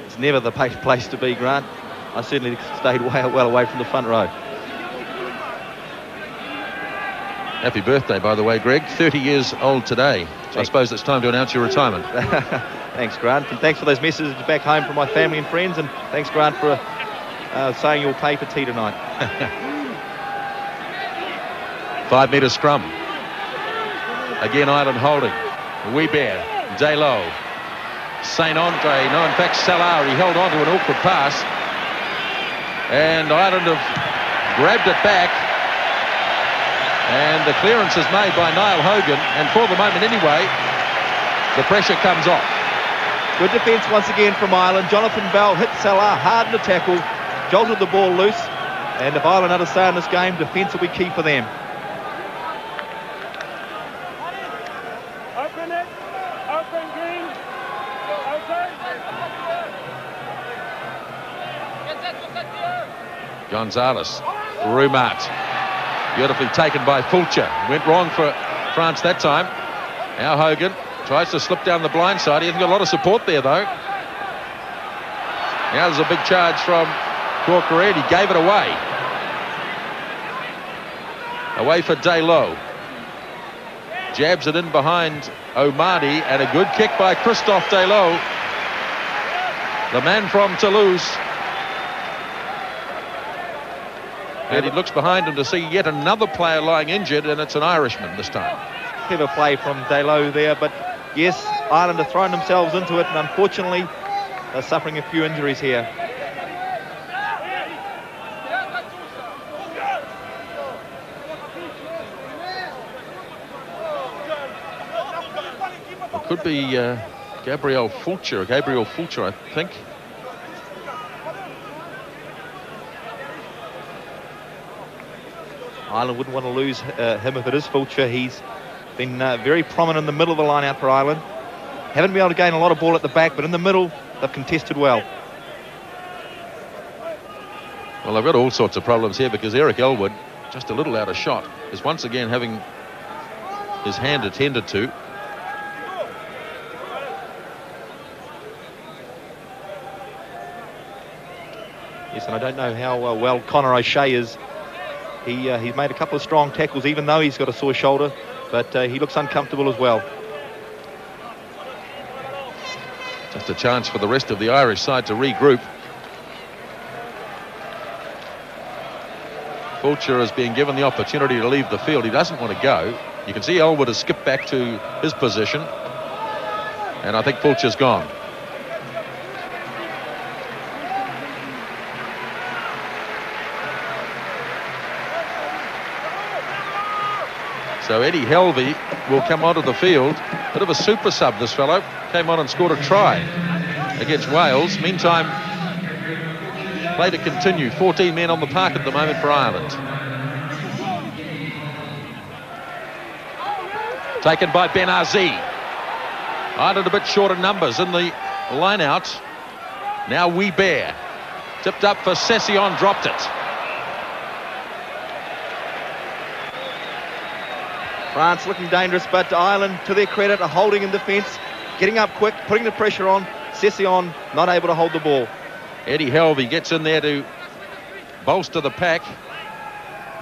It's never the place to be, Grant. I certainly stayed well away from the front row. Happy birthday, by the way, Greg. 30 years old today. So I suppose it's time to announce your retirement. Thanks, Grant. And thanks for those messages back home from my family and friends. And thanks, Grant, for saying you'll pay for tea tonight. 5 metre scrum. Again, Ireland holding. Weber, Delo, St. Andre. No, in fact, Salah. He held on to an awkward pass. And Ireland have grabbed it back. And the clearance is made by Niall Hogan. And for the moment anyway, the pressure comes off. Good defence once again from Ireland. Jonathan Bell hit Salah hard in the tackle, jolted the ball loose. And if Ireland are to stay in this game, defence will be key for them. Open it. Open green. Open. Gonzalez, Rumat. Beautifully taken by Fulcher. Went wrong for France that time. Now Hogan tries to slip down the blind side. He hasn't got a lot of support there, though. Now there's a big charge from Corcoran. He gave it away. Away for Delo. Jabs it in behind Omadi, and a good kick by Christophe Delo, the man from Toulouse. And he looks behind him to see yet another player lying injured, and it's an Irishman this time. Clever play from Delo there, but yes, Ireland have thrown themselves into it, and unfortunately they're suffering a few injuries here. It could be Gabriel Fulcher, I think. Ireland wouldn't want to lose him if it is Fulcher. He's been very prominent in the middle of the line out for Ireland. Haven't been able to gain a lot of ball at the back, but in the middle, they've contested well. Well, they've got all sorts of problems here because Eric Elwood, just a little out of shot, is once again having his hand attended to. Yes, and I don't know how well Conor O'Shea is. He's made a couple of strong tackles, even though he's got a sore shoulder, but he looks uncomfortable as well. Just a chance for the rest of the Irish side to regroup. Fulcher is being given the opportunity to leave the field. He doesn't want to go. You can see Elwood has skipped back to his position, and I think Fulcher's gone. So Eddie Helvey will come onto the field. Bit of a super sub, this fellow. Came on and scored a try against Wales. Meantime, play to continue. 14 men on the park at the moment for Ireland. Taken by Benazi. Ireland a bit short of numbers in the line-out. Now Weber. Tipped up for Session, dropped it. France looking dangerous, but Ireland, to their credit, are holding in defence, getting up quick, putting the pressure on. Session not able to hold the ball. Eddie Helvey gets in there to bolster the pack.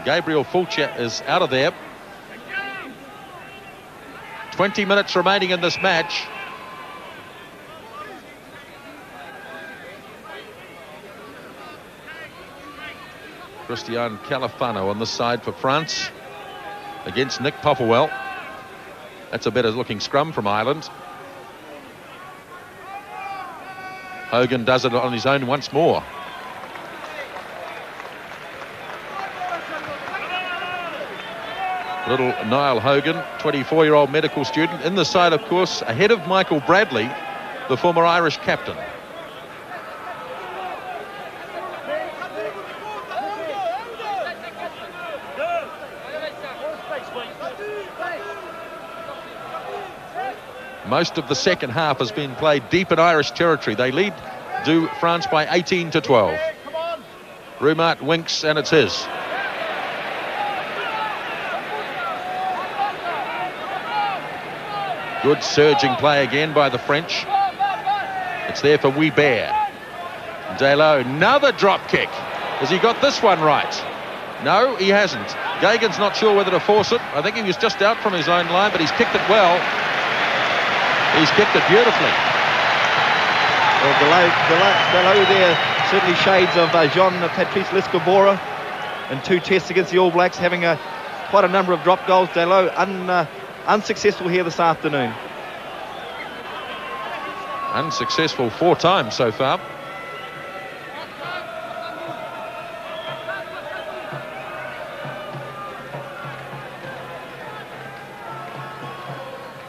Gabriel Fulcher is out of there. 20 minutes remaining in this match. Christian Califano on the side for France against Nick Popplewell. That's a better looking scrum from Ireland. Hogan does it on his own once more. Little Niall Hogan, 24-year-old medical student, in the side, of course, ahead of Michael Bradley, the former Irish captain. Most of the second half has been played deep in Irish territory. They lead France by 18-12. Rumat winks and it's his. Good surging play again by the French. It's there for Weber. Delo, another drop kick. Has he got this one right? No, he hasn't. Gagan's not sure whether to force it. I think he was just out from his own line, but he's kicked it well. He's kicked it beautifully. Well, below there, certainly shades of Jean-Patrice Lescabora in 2 tests against the All Blacks, having quite a number of drop goals. Delo unsuccessful here this afternoon. Unsuccessful 4 times so far.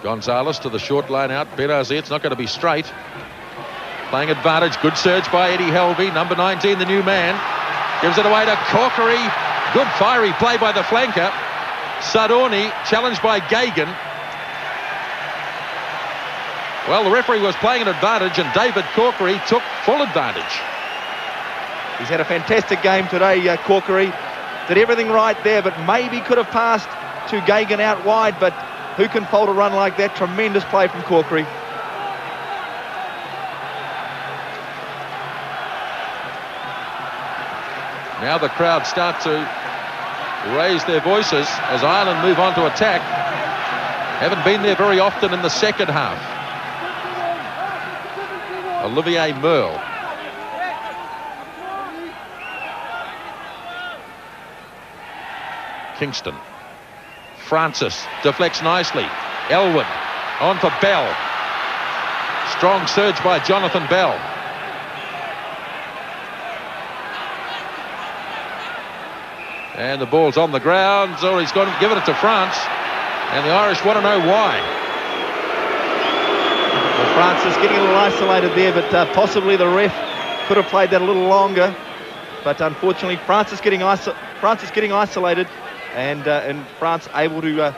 Gonzalez to the short line out. Benazi, it's not going to be straight. Playing advantage. Good surge by Eddie Helvey. Number 19, the new man. Gives it away to Corkery. Good fiery play by the flanker. Sadorni challenged by Gagan. Well, the referee was playing an advantage, and David Corkery took full advantage. He's had a fantastic game today, Corkery. Did everything right there, but maybe could have passed to Gagan out wide, but who can fold a run like that? Tremendous play from Corkery. Now the crowd start to raise their voices as Ireland move on to attack. Haven't been there very often in the second half. Olivier Merle. Kingston. Francis deflects nicely. Elwood on for Bell. Strong surge by Jonathan Bell. And the ball's on the ground. So he's going to give it to France. And the Irish want to know why. Well, Francis getting a little isolated there, but possibly the ref could have played that a little longer. But unfortunately, Francis getting isolated, and France able to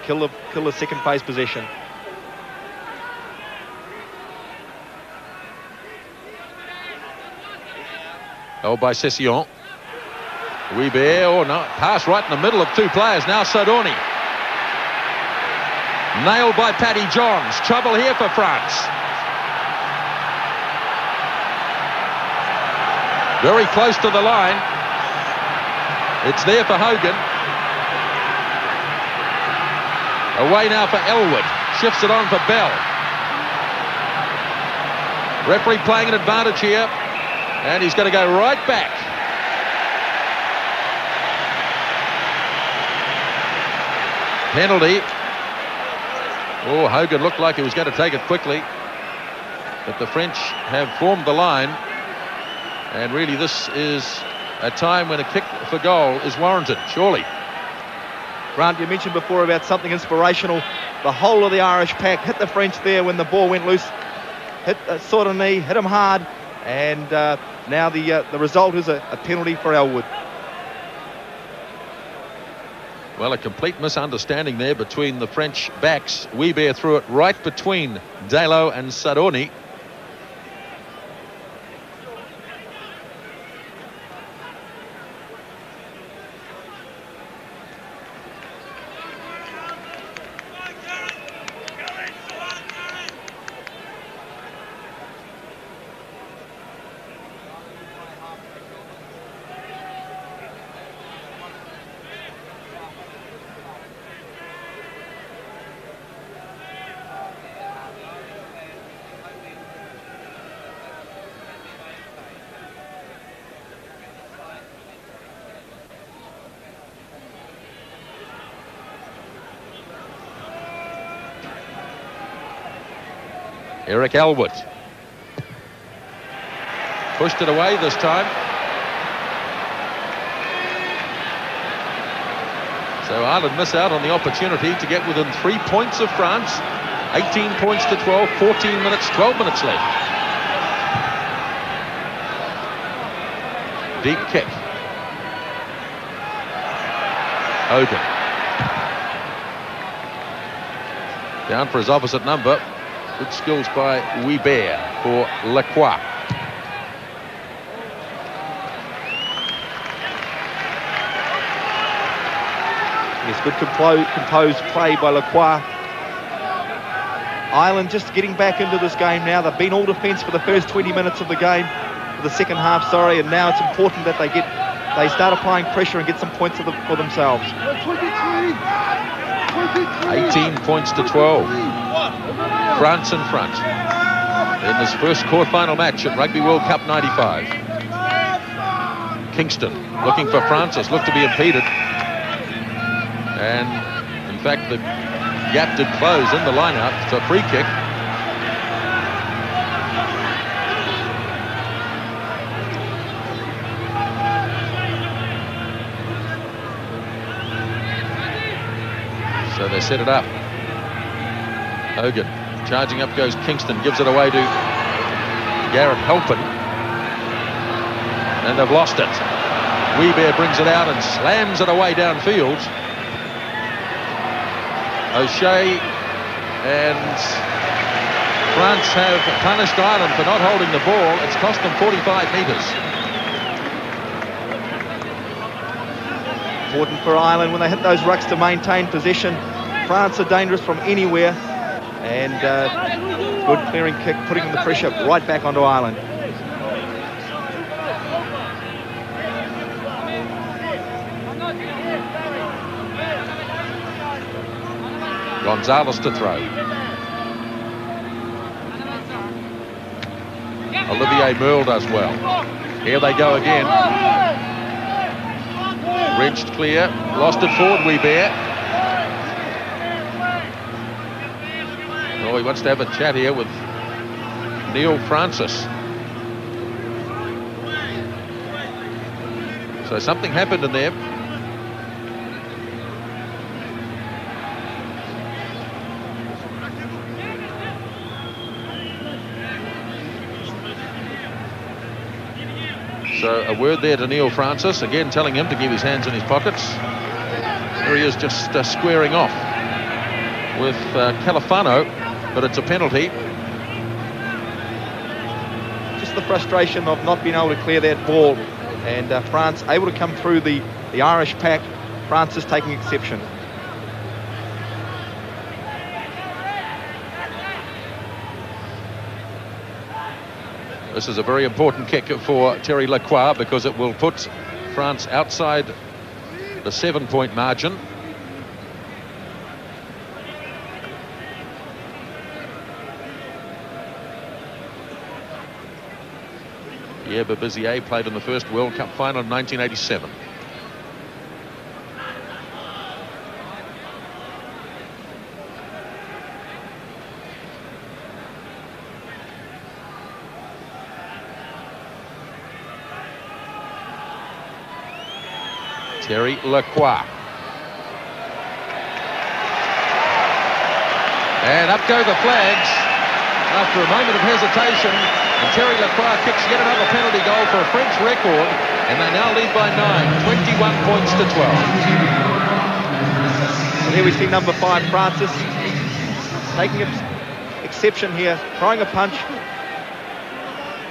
kill the second phase possession. Oh, by Session. Weber, oh no, pass right in the middle of 2 players. Now Sadorni. Nailed by Paddy Johns. Trouble here for France. Very close to the line. It's there for Hogan. Away now for Elwood. Shifts it on for Bell. Referee playing an advantage here. And he's going to go right back. Penalty. Oh, Hogan looked like he was going to take it quickly. But the French have formed the line. And really this is a time when a kick for goal is warranted, surely. Grant, you mentioned before about something inspirational. The whole of the Irish pack hit the French there when the ball went loose. Hit a sort of knee, hit him hard. And now the result is a penalty for Elwood. Well, a complete misunderstanding there between the French backs. Weber threw it right between Delo and Sadorni. Eric Elwood. Pushed it away this time. So Ireland miss out on the opportunity to get within 3 points of France. 18 points to 12, 14 minutes, 12 minutes left. Deep kick. Hogan. Down for his opposite number. Good skills by Weber for Lacroix. Yes, good composed play by Lacroix. Ireland just getting back into this game now. They've been all defence for the first 20 minutes of the game. the second half, sorry, and now it's important that they start applying pressure and get some points for themselves. 18 points to 12. France in front in this first quarter-final match at Rugby World Cup 95. Kingston looking for Francis, looked to be impeded. And in fact, the gap did close in the line-out. It's a free kick. So they set it up. Hogan charging up goes Kingston, gives it away to Garrett Halpin, and they've lost it. Weebear brings it out and slams it away downfield. O'Shea and France have punished Ireland for not holding the ball. It's cost them 45 metres. Important for Ireland when they hit those rucks to maintain possession. France are dangerous from anywhere, and good clearing kick, putting the pressure right back onto Ireland. Gonzalez to throw. Olivier Merle does well. Here they go again. Wrenched clear, lost it forward, Weebear. Oh, he wants to have a chat here with Neil Francis. So something happened in there. So a word there to Neil Francis, again telling him to keep his hands in his pockets. There he is, just squaring off with Califano, but it's a penalty. Just the frustration of not being able to clear that ball, and France able to come through the Irish pack. France is taking exception. This is a very important kick for Terry Lacroix because it will put France outside the 7-point margin. Pierre Berbizier played in the first World Cup final in 1987. Terry Lacroix. And up go the flags after a moment of hesitation, and Terry Lacroix kicks yet another penalty goal for a French record, and they now lead by 9, 21 points to 12. And here we see number 5, Francis, taking exception here, throwing a punch.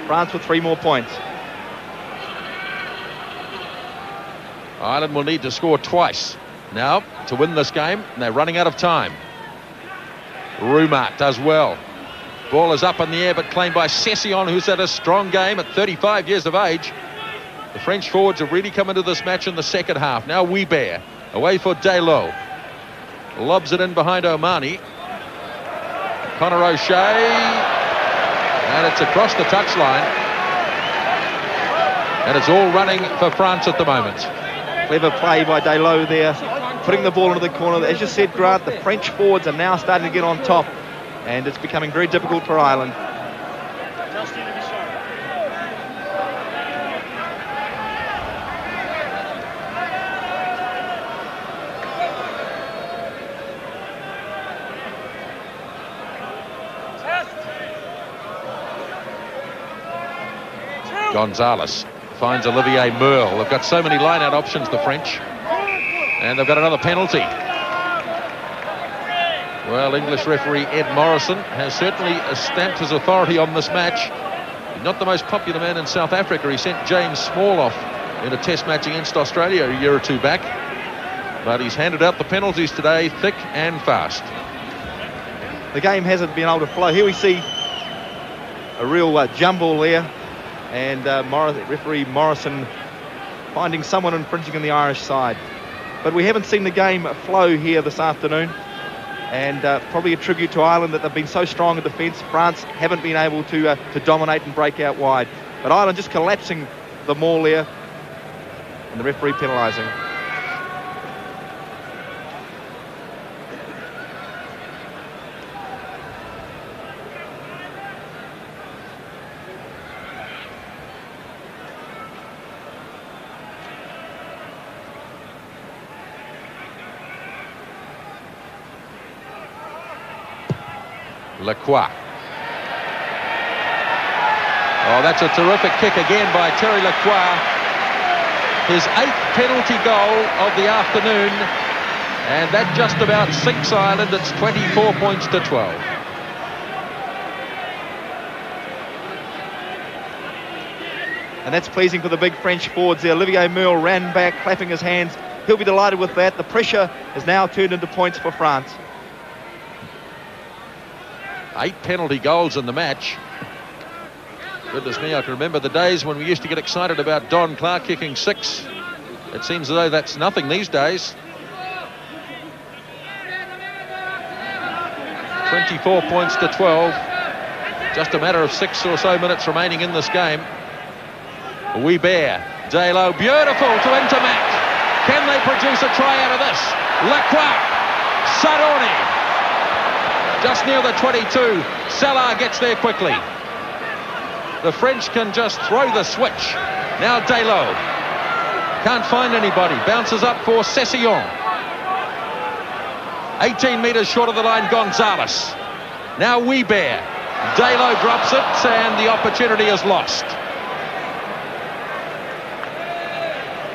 France with 3 more points. Ireland will need to score twice now to win this game, and they're running out of time. Rumat does well. Ball is up in the air, but claimed by Session, who's had a strong game at 35 years of age. The French forwards have really come into this match in the second half. Now Weebear, away for Delo. Lobs it in behind O'Mahony. Conor O'Shea. And it's across the touchline. And it's all running for France at the moment. Clever play by Delo there, putting the ball into the corner. As you said, Grant, the French forwards are now starting to get on top, and it's becoming very difficult for Ireland. Gonzalez finds Olivier Merle. They've got so many line-out options, the French. And they've got another penalty. Well, English referee Ed Morrison has certainly stamped his authority on this match. Not the most popular man in South Africa. He sent James Small off in a test match against Australia a year or two back. But he's handed out the penalties today, thick and fast. The game hasn't been able to flow. Here we see a real jumble there. and referee Morrison finding someone infringing on the Irish side. But we haven't seen the game flow here this afternoon, and probably a tribute to Ireland that they've been so strong in defence. France haven't been able to dominate and break out wide. But Ireland just collapsing the maul there, and the referee penalising. Lacroix. Oh, that's a terrific kick again by Terry Lacroix. His 8th penalty goal of the afternoon, and that just about sinks Ireland. It's 24 points to 12. And that's pleasing for the big French forwards there. Olivier Merle ran back, clapping his hands. He'll be delighted with that. The pressure is now turned into points for France. 8 penalty goals in the match. Goodness me, I can remember the days when we used to get excited about Don Clark kicking 6. It seems as though that's nothing these days. 24 points to 12. Just a matter of 6 or so minutes remaining in this game. We bear. Delo, beautiful to Intermac. Can they produce a try out of this? Lacroix. Saroni. Just near the 22. Salah gets there quickly. The French can just throw the switch. Now Delo. Can't find anybody. Bounces up for Sessillon. 18 metres short of the line, Gonzalez. Now Weber. Delo drops it, and the opportunity is lost.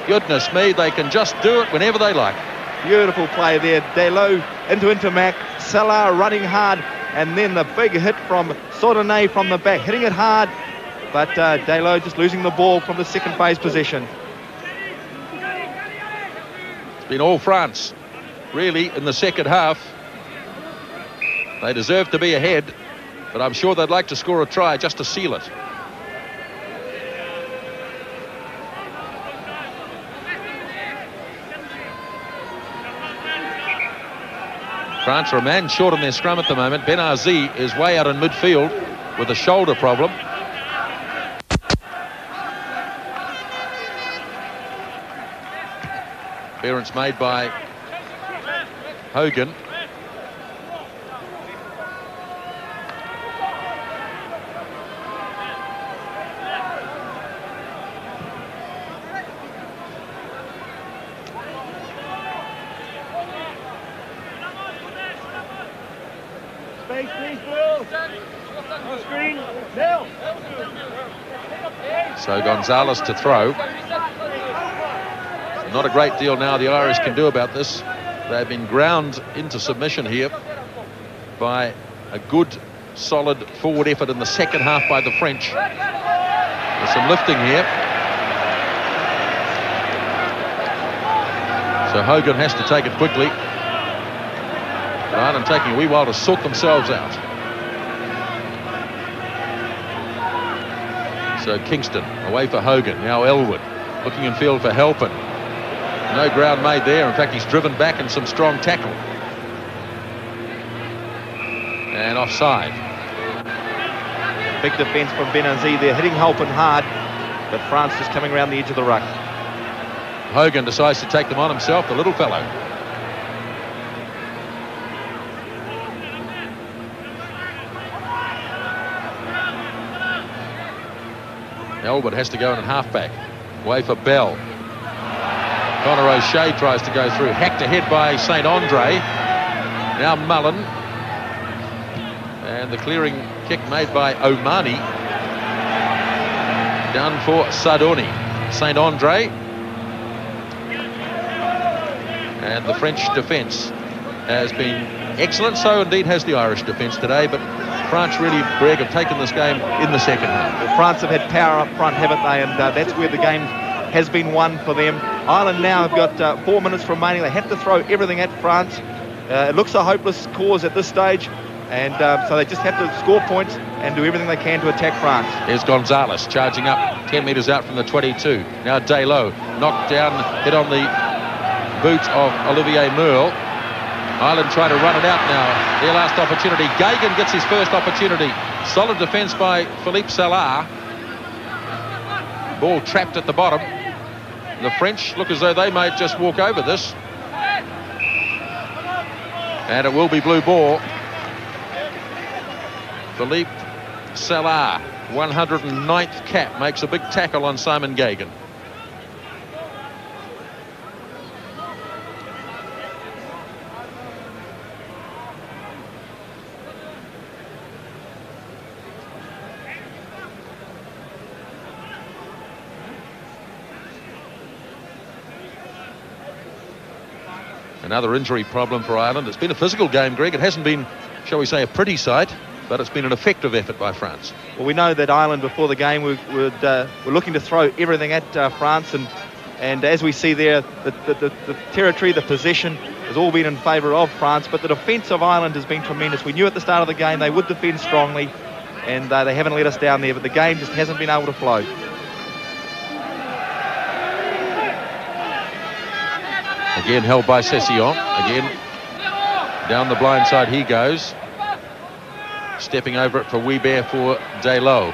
Goodness me, they can just do it whenever they like. Beautiful play there. Delo into Intermac. Salah running hard, and then the big hit from Sordonnay from the back, hitting it hard, but Delo just losing the ball from the second phase possession. It's been all France, really, in the second half. They deserve to be ahead, but I'm sure they'd like to score a try just to seal it. France are a man short on their scrum at the moment. Benazzi is way out in midfield with a shoulder problem. Clearance made by Hogan. So Gonzalez to throw. Not a great deal now the Irish can do about this. They've been ground into submission here by a good, solid forward effort in the second half by the French. There's some lifting here. So Hogan has to take it quickly. Ireland taking a wee while to sort themselves out. So Kingston away for Hogan. Now Elwood looking in field for Halpin. No ground made there. In fact, he's driven back in some strong tackle. And offside. Big defence from Benazzi there, hitting Halpin hard, but France just coming around the edge of the ruck. Hogan decides to take them on himself, the little fellow. Elwood has to go in at halfback. Way for Bell. Conor O'Shea tries to go through. Hacked ahead by St Andre. Now Mullen. And the clearing kick made by Omani. Down for Sardoni. St Andre. And the French defence has been excellent. So indeed has the Irish defence today. But France really, Greg, have taken this game in the second half. Well, France have had power up front, haven't they? And that's where the game has been won for them. Ireland now have got 4 minutes remaining. They have to throw everything at France. It looks a hopeless cause at this stage, And so they just have to score points and do everything they can to attack France. Here's Gonzalez charging up 10 metres out from the 22. Now Daylo knocked down, hit on the boot of Olivier Merle. Ireland try to run it out now. Their last opportunity. Gagan gets his first opportunity. Solid defence by Philippe Salah. Ball trapped at the bottom. The French look as though they might just walk over this. And it will be blue ball. Philippe Salah, 109th cap, makes a big tackle on Simon Gagan. Another injury problem for Ireland. It's been a physical game, Greg. It hasn't been, shall we say, a pretty sight, but it's been an effective effort by France. Well, we know that Ireland before the game were looking to throw everything at France, and as we see there, the territory, the possession has all been in favour of France, but the defence of Ireland has been tremendous. We knew at the start of the game they would defend strongly, and they haven't let us down there, but the game just hasn't been able to flow. Again held by Session. Again down the blind side he goes. Stepping over it for Weber for Daylo.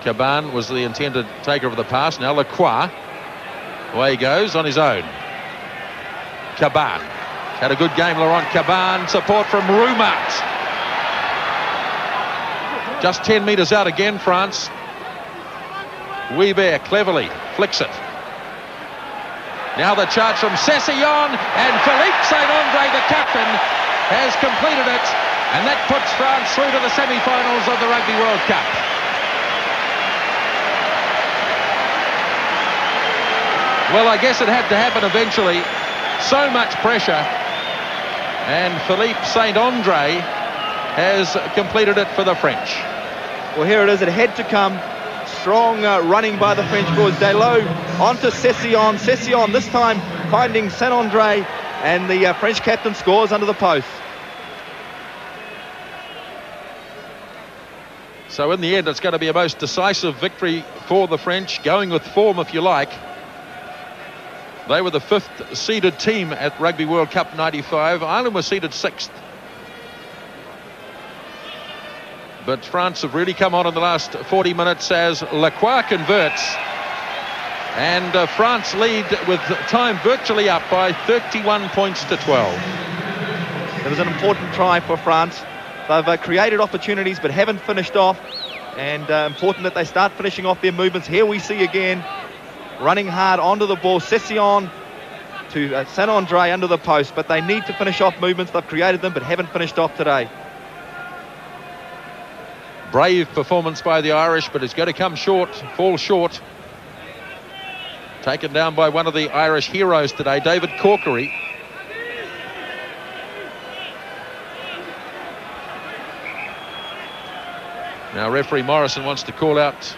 Caban was the intended taker of the pass. Now Lacroix. Away he goes on his own. Caban. Had a good game, Laurent Caban. Support from Roumat. Just 10 metres out again, France. Weber cleverly flicks it. Now the charge from Session, and Philippe Saint-André, the captain, has completed it, and that puts France through to the semi-finals of the Rugby World Cup. Well, I guess it had to happen eventually. So much pressure, and Philippe Saint-André has completed it for the French. Well, here it is. It had to come. Strong running by the French forwards. Daylo onto Session. Session this time finding Saint-André, and the French captain scores under the post. So in the end, it's going to be a most decisive victory for the French, going with form, if you like. They were the 5th seeded team at Rugby World Cup 95. Ireland was seeded 6th. But France have really come on in the last 40 minutes as Lacroix converts. And France lead with time virtually up by 31 points to 12. It was an important try for France. They've created opportunities but haven't finished off. And important that they start finishing off their movements. Here we see again, running hard onto the ball. Session to Saint-André under the post. But they need to finish off movements. They've created them but haven't finished off today. Brave performance by the Irish, but it's going to come short, fall short. Taken down by one of the Irish heroes today, David Corkery. Now referee Morrison wants to call out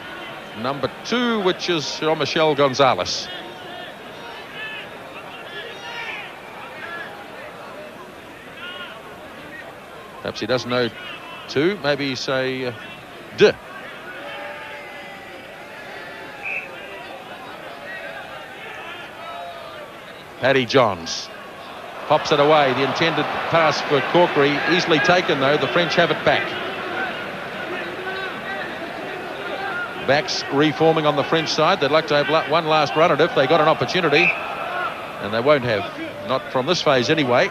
number 2, which is Jean-Michel Gonzalez. Perhaps he doesn't know 2, maybe say D. Paddy Johns pops it away. The intended pass for Corkery, easily taken though. The French have it back. Backs reforming on the French side. They'd like to have one last run at it if they got an opportunity, and they won't have, not from this phase anyway.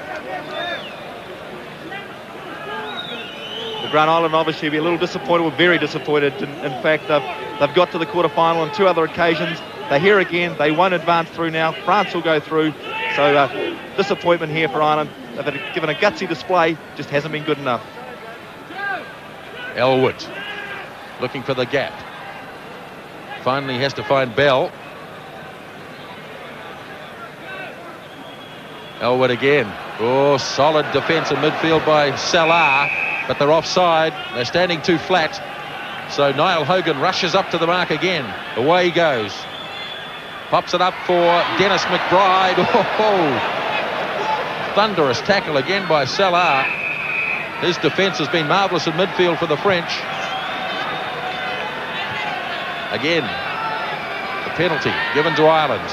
Grant Ireland obviously be a little disappointed, or very disappointed. In fact, they've got to the quarter-final on 2 other occasions. They're here again. They won't advance through now. France will go through. So disappointment here for Ireland. They've given a gutsy display, just hasn't been good enough. Elwood looking for the gap. Finally has to find Bell. Elwood again. Oh, solid defence in midfield by Salah. But they're offside. They're standing too flat. So Niall Hogan rushes up to the mark again. Away he goes. Pops it up for Dennis McBride. Oh, thunderous tackle again by Salah. His defence has been marvellous in midfield for the French. Again, the penalty given to Ireland.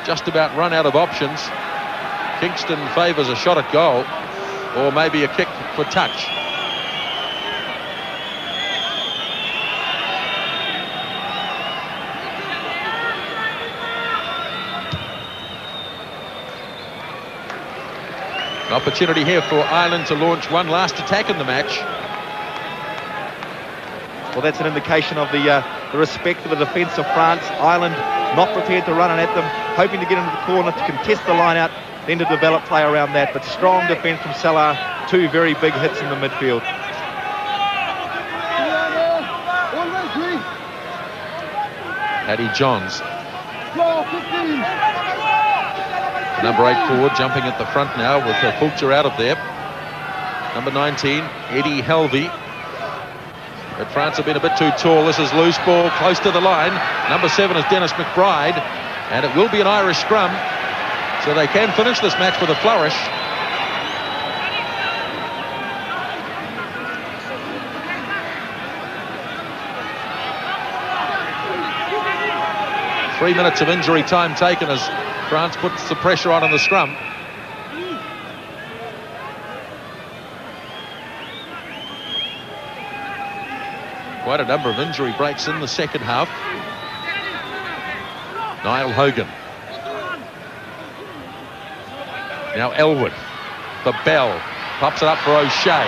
Just about run out of options. Kingston favours a shot at goal, or maybe a kick for touch. An opportunity here for Ireland to launch one last attack in the match. Well, that's an indication of the respect for the defence of France. Ireland not prepared to run it at them, hoping to get into the corner to contest the line out, then to develop play around that. But strong defence from Salah, two very big hits in the midfield. Paddy Johns. Number 8 forward jumping at the front now with Fulcher out of there. Number 19, Eddie Helvey. But France have been a bit too tall. This is loose ball close to the line. Number 7 is Dennis McBride. And it will be an Irish scrum. So they can finish this match with a flourish. Three minutes of injury time taken as France puts the pressure on in the scrum. Quite a number of injury breaks in the second half. Niall Hogan. Now Elwood. The Bell. Pops it up for O'Shea.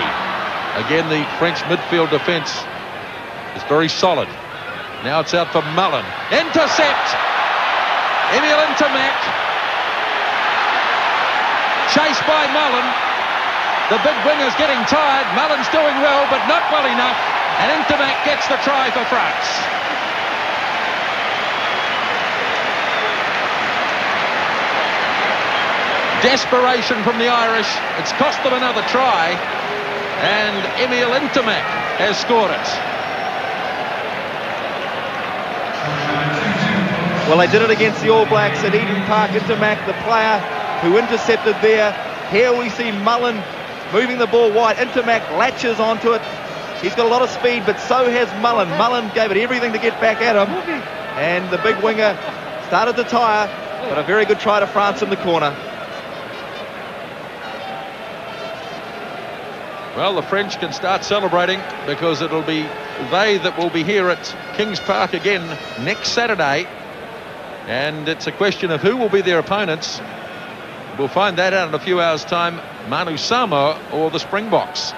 Again, the French midfield defence is very solid. Now it's out for Mullen. Intercept! Emil Intermac. Chased by Mullen. The big winger's getting tired. Mullen's doing well, but not well enough. And Intermac gets the try for France. Desperation from the Irish. It's cost them another try. And Emil Intermac has scored it. Well, they did it against the All Blacks at Eden Park. Intermac, the player who intercepted there. Here we see Mullen moving the ball wide. Intermac latches onto it. He's got a lot of speed, but so has Mullen. Mullen gave it everything to get back at him. And the big winger started to tire, but a very good try to France in the corner. Well, the French can start celebrating because it'll be they that will be here at Kings Park again next Saturday. And it's a question of who will be their opponents. We'll find that out in a few hours' time. Manu Samoa or the Springboks.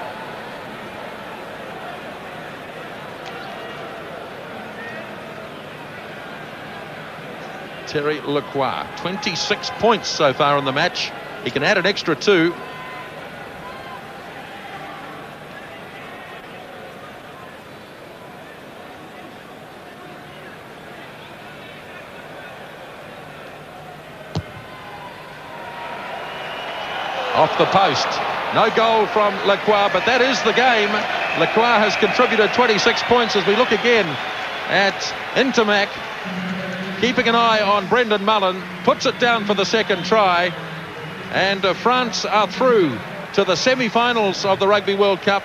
Terry Lacroix, 26 points so far in the match. He can add an extra 2. Off the post. No goal from Lacroix, but that is the game. Lacroix has contributed 26 points as we look again at Intermac. Keeping an eye on Brendan Mullen, puts it down for the second try. And France are through to the semi-finals of the Rugby World Cup.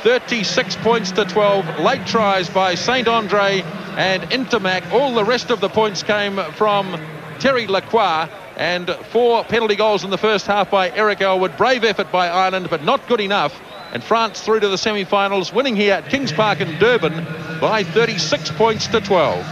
36 points to 12. Late tries by St Andre and Intermac. All the rest of the points came from Terry Lacroix. And 4 penalty goals in the first half by Eric Elwood. Brave effort by Ireland, but not good enough. And France through to the semi-finals, winning here at Kings Park in Durban by 36 points to 12.